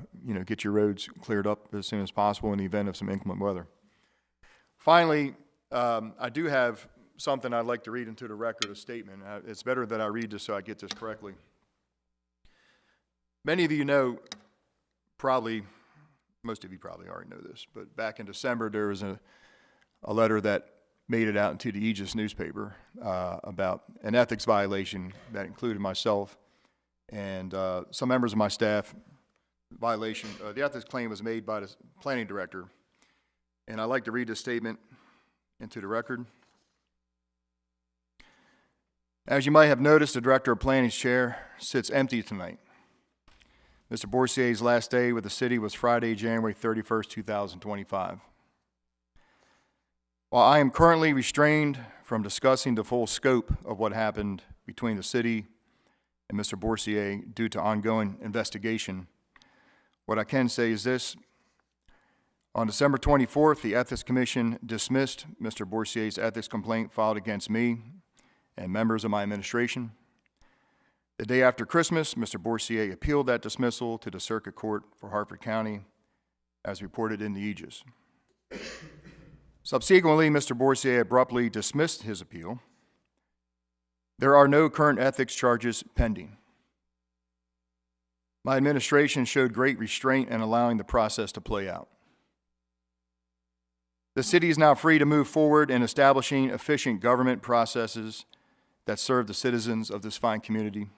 get your roads cleared up as soon as possible in the event of some inclement weather. Finally, I do have something I'd like to read into the record, a statement. It's better that I read this so I get this correctly. Many of you know, most of you probably already know this, but back in December, there was a letter that made it out into the Aegis newspaper about an ethics violation that included myself and some members of my staff. The ethics claim was made by the planning director, and I'd like to read this statement into the record. As you might have noticed, the director of planning's chair sits empty tonight. Mr. Borsier's last day with the city was Friday, January 31st, 2025. While I am currently restrained from discussing the full scope of what happened between the city and Mr. Borsier due to ongoing investigation, what I can say is this. On December 24th, the Ethics Commission dismissed Mr. Borsier's ethics complaint filed against me and members of my administration. The day after Christmas, Mr. Borsier appealed that dismissal to the Circuit Court for Harford County, as reported in the Aegis. Subsequently, Mr. Borsier abruptly dismissed his appeal. There are no current ethics charges pending. My administration showed great restraint in allowing the process to play out. The city is now free to move forward in establishing efficient government processes that serve the citizens of this fine community.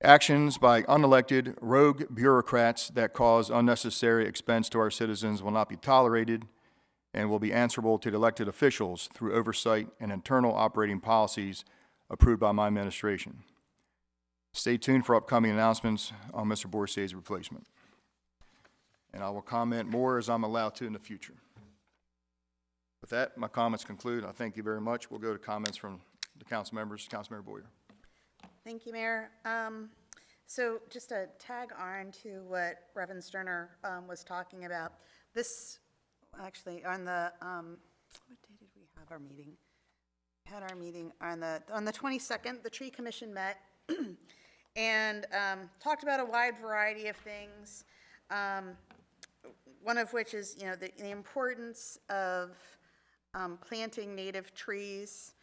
Actions by unelected rogue bureaucrats that cause unnecessary expense to our citizens will not be tolerated and will be answerable to the elected officials through oversight and internal operating policies approved by my administration. Stay tuned for upcoming announcements on Mr. Borsier's replacement. And I will comment more as I'm allowed to in the future. With that, my comments conclude. I thank you very much. We'll go to comments from the council members. Councilmember Boyer. Thank you, Mayor. So just to tag on to what Reverend Sterner was talking about, this actually on the, what day did we have our meeting? We had our meeting on the 22nd. The Tree Commission met and talked about a wide variety of things. One of which is, the importance of planting native trees.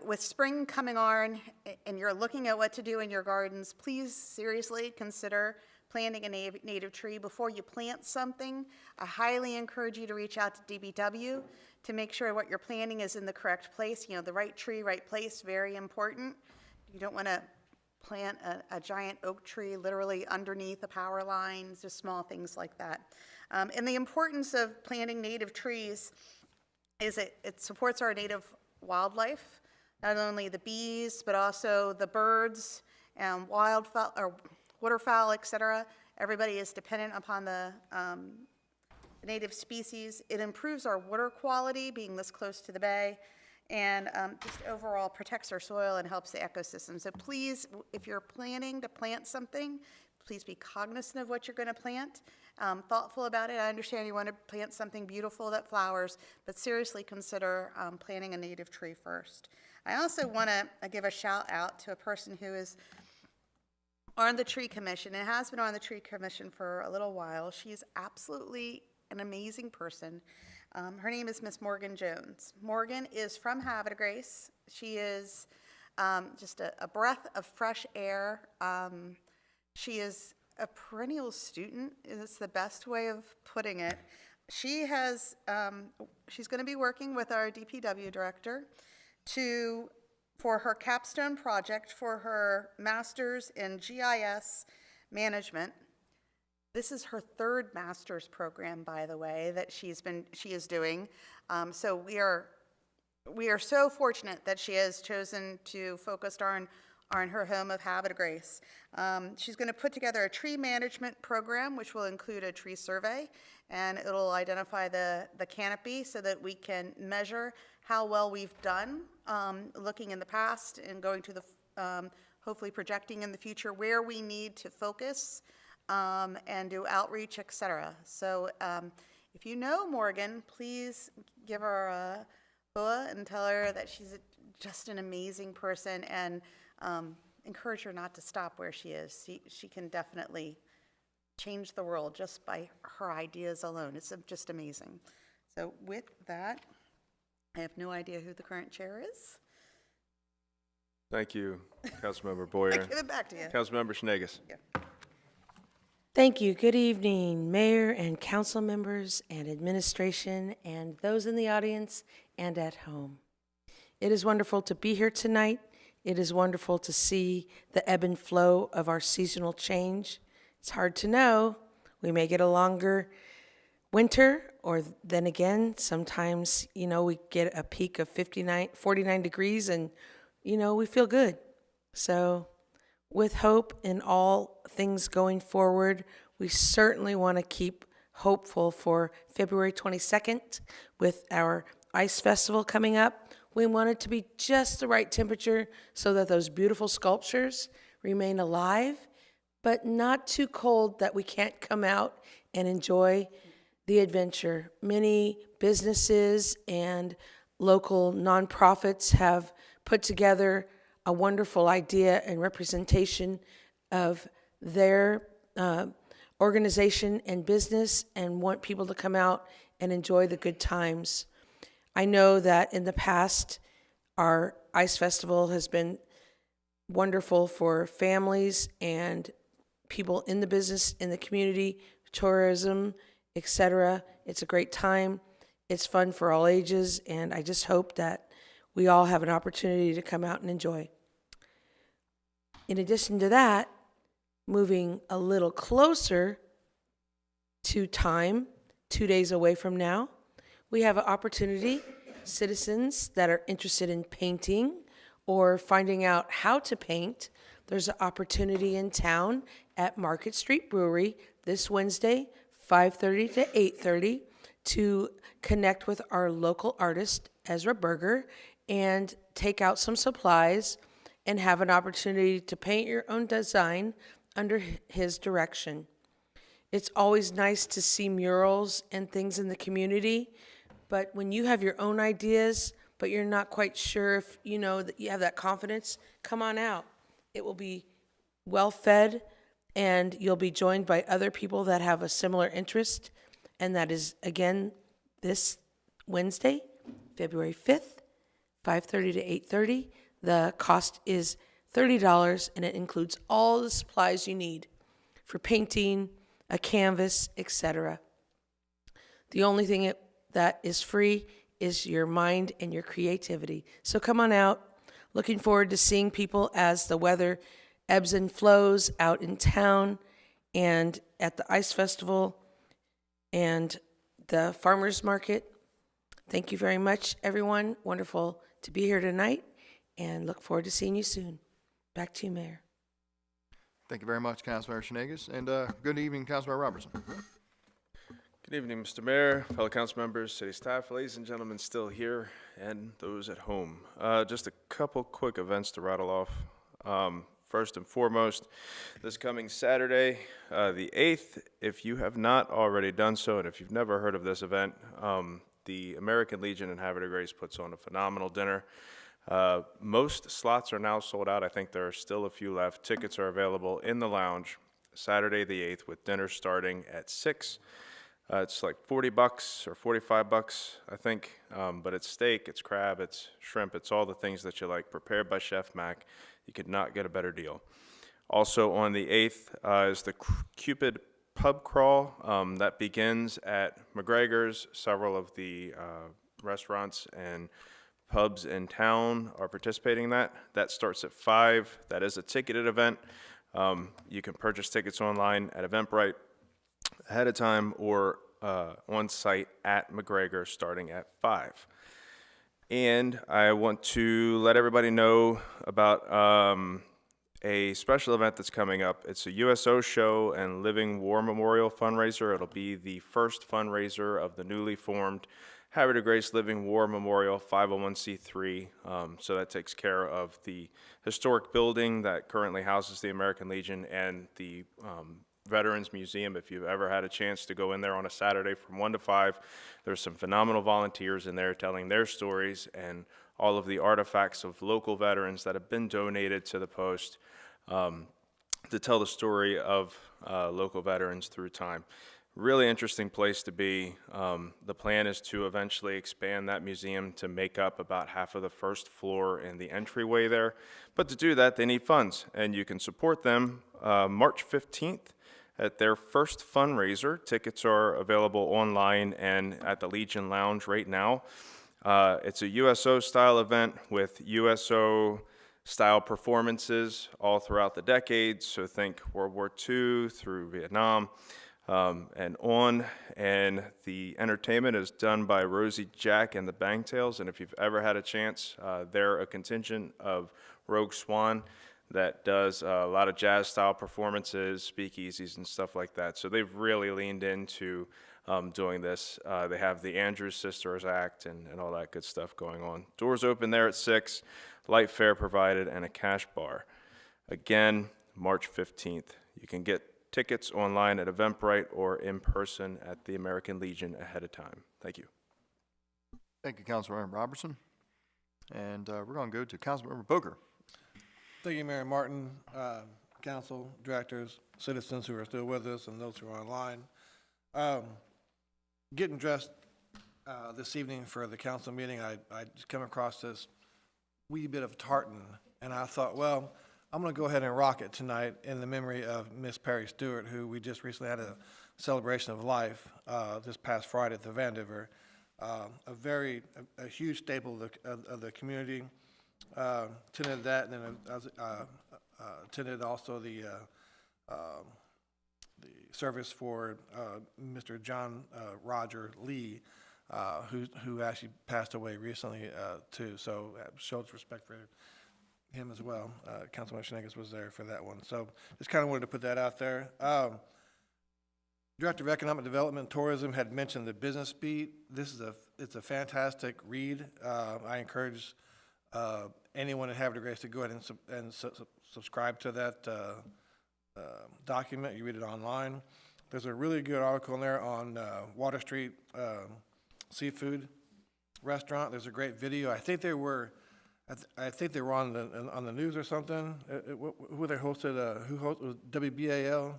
With spring coming on and you're looking at what to do in your gardens, please seriously consider planting a native tree before you plant something. I highly encourage you to reach out to DPW to make sure what you're planting is in the correct place. The right tree, right place, very important. You don't want to plant a giant oak tree literally underneath a power line, just small things like that. And the importance of planting native trees is it supports our native wildlife, not only the bees, but also the birds and wildfowl, or waterfowl, etc. Everybody is dependent upon the native species. It improves our water quality, being this close to the bay, and just overall protects our soil and helps the ecosystem. So please, if you're planning to plant something, please be cognizant of what you're going to plant, thoughtful about it. I understand you want to plant something beautiful that flowers, but seriously consider planting a native tree first. I also want to give a shout out to a person who is on the Tree Commission and has been on the Tree Commission for a little while. She's absolutely an amazing person. Her name is Miss Morgan Jones. Morgan is from Havre. She is just a breath of fresh air. She is a perennial student, is the best way of putting it. She's going to be working with our DPW director for her capstone project for her master's in GIS management. This is her third master's program, by the way, that she is doing. So we are so fortunate that she has chosen to focus on are in her home of Havre Grace. She's going to put together a tree management program, which will include a tree survey, and it'll identify the canopy so that we can measure how well we've done, looking in the past and going to the, hopefully projecting in the future where we need to focus and do outreach, et cetera. So if you know Morgan, please give her a BUA and tell her that she's just an amazing person, and encourage her not to stop where she is. She can definitely change the world just by her ideas alone. It's just amazing. So with that, I have no idea who the current chair is. Thank you, Councilmember Boyer. I give it back to you. Councilmember Schneegis. Yeah. Thank you. Good evening, Mayor and council members and administration and those in the audience and at home. It is wonderful to be here tonight. It is wonderful to see the ebb and flow of our seasonal change. It's hard to know. We may get a longer winter, or then again, sometimes, we get a peak of 49 degrees and, we feel good. So with hope in all things going forward, we certainly want to keep hopeful for February 22nd with our Ice Festival coming up. We want it to be just the right temperature so that those beautiful sculptures remain alive, but not too cold that we can't come out and enjoy the adventure. Many businesses and local nonprofits have put together a wonderful idea and representation of their organization and business, and want people to come out and enjoy the good times. I know that in the past, our Ice Festival has been wonderful for families and people in the business, in the community, tourism, etc. It's a great time. It's fun for all ages, and I just hope that we all have an opportunity to come out and enjoy. In addition to that, moving a little closer to time, 2 days away from now, we have an opportunity, citizens that are interested in painting or finding out how to paint. There's an opportunity in town at Market Street Brewery this Wednesday, 5:30 to 8:30, to connect with our local artist, Ezra Berger, and take out some supplies and have an opportunity to paint your own design under his direction. It's always nice to see murals and things in the community, but when you have your own ideas, but you're not quite sure if you know that you have that confidence, come on out. It will be well fed, and you'll be joined by other people that have a similar interest. And that is, again, this Wednesday, February 5th, 5:30 to 8:30. The cost is $30, and it includes all the supplies you need for painting, a canvas, etc. The only thing that is free is your mind and your creativity. So come on out. Looking forward to seeing people as the weather ebbs and flows out in town and at the Ice Festival and the Farmers Market. Thank you very much, everyone. Wonderful to be here tonight, and look forward to seeing you soon. Back to you, Mayor. Thank you very much, Councilmember Schneegis, and good evening, Councilmember Robertson. Good evening, Mr. Mayor, fellow council members, city staff, ladies and gentlemen still here, and those at home. Just a couple quick events to rattle off. First and foremost, this coming Saturday, the 8th, if you have not already done so, and if you've never heard of this event, the American Legion in Havre Grace puts on a phenomenal dinner. Most slots are now sold out. I think there are still a few left. Tickets are available in the lounge Saturday the 8th, with dinner starting at 6. It's like $40 or $45, I think, but it's steak, it's crab, it's shrimp, it's all the things that you like, prepared by Chef Mac. You could not get a better deal. Also on the 8th is the Cupid Pub Crawl. That begins at McGregor's. Several of the restaurants and pubs in town are participating in that. That starts at 5. That is a ticketed event. You can purchase tickets online at Eventbrite ahead of time or on site at McGregor starting at 5. And I want to let everybody know about a special event that's coming up. It's a USO show and Living War Memorial fundraiser. It'll be the first fundraiser of the newly formed Havre de Grace Living War Memorial 501c3. So that takes care of the historic building that currently houses the American Legion and the Veterans Museum. If you've ever had a chance to go in there on a Saturday from 1 to 5, there's some phenomenal volunteers in there telling their stories and all of the artifacts of local veterans that have been donated to the post to tell the story of local veterans through time. Really interesting place to be. The plan is to eventually expand that museum to make up about half of the first floor and the entryway there. But to do that, they need funds, and you can support them March 15th at their first fundraiser. Tickets are available online and at the Legion Lounge right now. It's a USO-style event with USO-style performances all throughout the decades. So think World War II through Vietnam and on. And the entertainment is done by Rosie Jack and the Bangtails. And if you've ever had a chance, they're a contingent of Rogue Swan that does a lot of jazz-style performances, speakeasies, and stuff like that. So they've really leaned into doing this. They have the Andrews Sisters Act and all that good stuff going on. Doors open there at 6, light fare provided, and a cash bar. Again, March 15th. You can get tickets online at Eventbrite or in person at the American Legion ahead of time. Thank you. Thank you, Councilmember Robertson. And we're going to go to Councilmember Booker. Thank you, Mayor Martin, council, directors, citizens who are still with us, and those who are online. Getting dressed this evening for the council meeting, I just come across this wee bit of tartan, and I thought, well, I'm going to go ahead and rock it tonight in the memory of Miss Perry Stewart, who we just recently had a celebration of life this past Friday at the Vandiver. A huge staple of the community. Attended that, and then attended also the service for Mr. John Roger Lee, who actually passed away recently too. So shows respect for him as well. Councilman Shenanigans was there for that one. So just kind of wanted to put that out there. Director of Economic Development and Tourism had mentioned the Business Beat. It's a fantastic read. I encourage anyone in Havre de Grace to go ahead and subscribe to that document. You read it online. There's a really good article in there on Water Street Seafood Restaurant. There's a great video. I think they were on the news or something. Who they hosted? Who hosted? WBAL.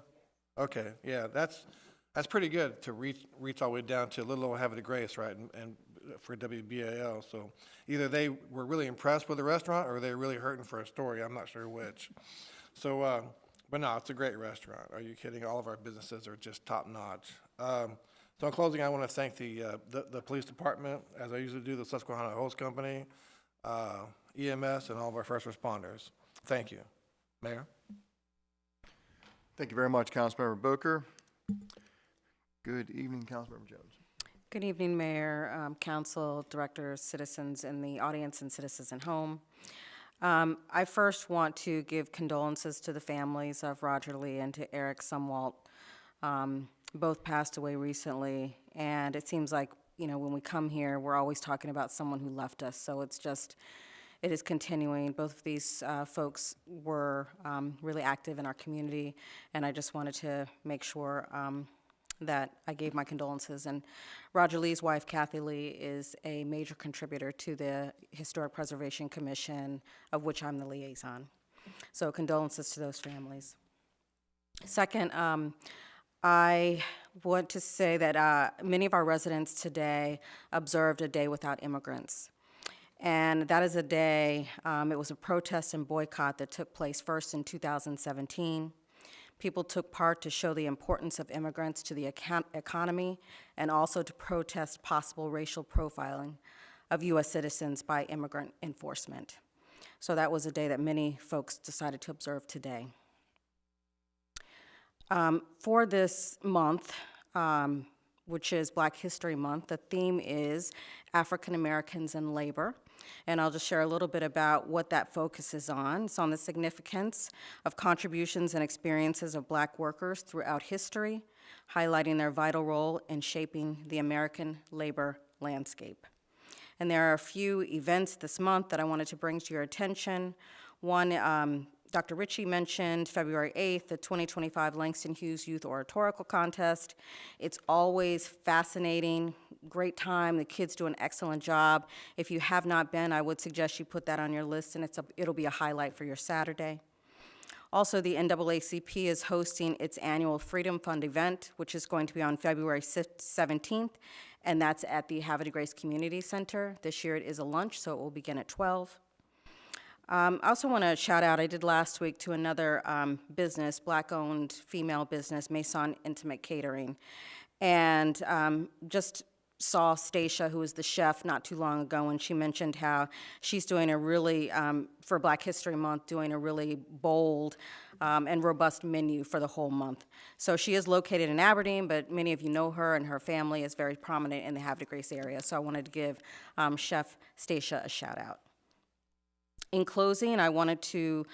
Okay, yeah, that's pretty good to reach all the way down to little old Havre de Grace, right? And for WBAL. So either they were really impressed with the restaurant or they're really hurting for a story. I'm not sure which. So, but no, it's a great restaurant. Are you kidding? All of our businesses are just top notch. So in closing, I want to thank the police department, as I usually do, the Susquehanna Hose Company, EMS, and all of our first responders. Thank you. Mayor? Thank you very much, Councilmember Booker. Good evening, Councilmember Jones. Good evening, Mayor, Council, Directors, citizens in the audience, and citizens at home. I first want to give condolences to the families of Roger Lee and to Eric Sumwalt. Both passed away recently, and it seems like, when we come here, we're always talking about someone who left us, so it is continuing. Both of these folks were really active in our community, and I just wanted to make sure that I gave my condolences. And Roger Lee's wife, Kathy Lee, is a major contributor to the Historic Preservation Commission, of which I'm the liaison. So condolences to those families. Second, I want to say that many of our residents today observed a day without immigrants. And that is a day, it was a protest and boycott that took place first in 2017. People took part to show the importance of immigrants to the economy and also to protest possible racial profiling of U.S. citizens by immigrant enforcement. So that was a day that many folks decided to observe today. For this month, which is Black History Month, the theme is African Americans and Labor. And I'll just share a little bit about what that focuses on. It's on the significance of contributions and experiences of Black workers throughout history, highlighting their vital role in shaping the American labor landscape. And there are a few events this month that I wanted to bring to your attention. One, Dr. Ritchie mentioned February 8th, the 2025 Langston Hughes Youth Oratorical Contest. It's always fascinating, great time. The kids do an excellent job. If you have not been, I would suggest you put that on your list, and it'll be a highlight for your Saturday. Also, the NAACP is hosting its annual Freedom Fund event, which is going to be on February 17th, and that's at the Havre Grace Community Center. This year it is a lunch, so it will begin at 12. I also want to shout out, I did last week, to another business, Black-owned female business, Maison Intimate Catering, and just saw Stacia, who was the chef, not too long ago, and she mentioned how she's doing a really, for Black History Month, doing a really bold and robust menu for the whole month. So she is located in Aberdeen, but many of you know her, and her family is very prominent in the Havre de Grace area, so I wanted to give Chef Stacia a shout out. In closing, I wanted to,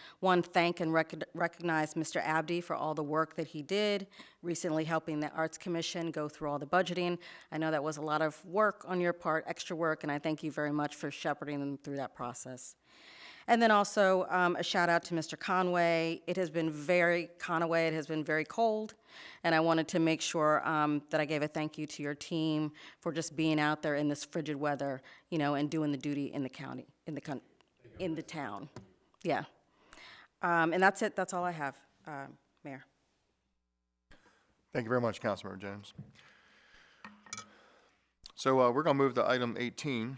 thank and recognize Mr. Abdi for all the work that he did, recently helping the Arts Commission go through all the budgeting. I know that was a lot of work on your part, extra work, and I thank you very much for shepherding them through that process. And then also a shout out to Mr. Conway. It has been very cold, and I wanted to make sure that I gave a thank you to your team for just being out there in this frigid weather, and doing the duty in the county, in the town. Yeah. And that's it. That's all I have, Mayor. Thank you very much, Councilmember Jones. So we're going to move to item 18.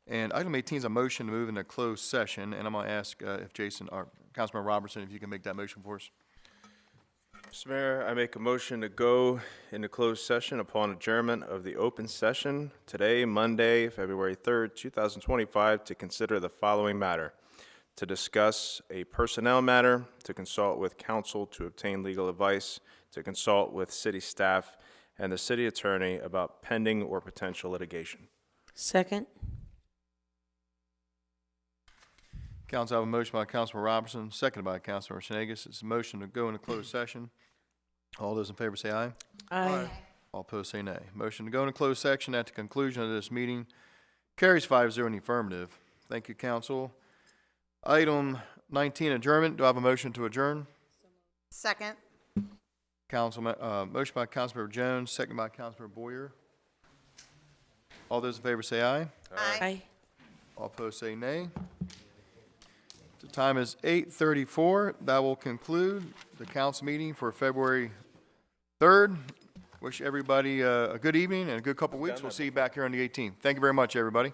And item 18 is a motion to move into closed session, and I'm going to ask if Jason, or Councilmember Robertson, if you can make that motion for us. Mr. Mayor, I make a motion to go into closed session upon adjournment of the open session today, Monday, February 3rd, 2025, to consider the following matter: to discuss a personnel matter, to consult with counsel to obtain legal advice, to consult with city staff and the city attorney about pending or potential litigation. Second. Council, I have a motion by Councilmember Robertson, seconded by Councilmember Senegas. It's a motion to go into closed session. All those in favor say aye. Aye. All opposed say nay. Motion to go into closed session at the conclusion of this meeting carries 5-0 in the affirmative. Thank you, council. Item 19, adjournment. Do I have a motion to adjourn? Second. Motion by Councilmember Jones, second by Councilmember Boyer. All those in favor say aye. Aye. All opposed say nay. The time is 8:34. That will conclude the council meeting for February 3rd. Wish everybody a good evening and a good couple weeks. We'll see you back here on the 18th. Thank you very much, everybody.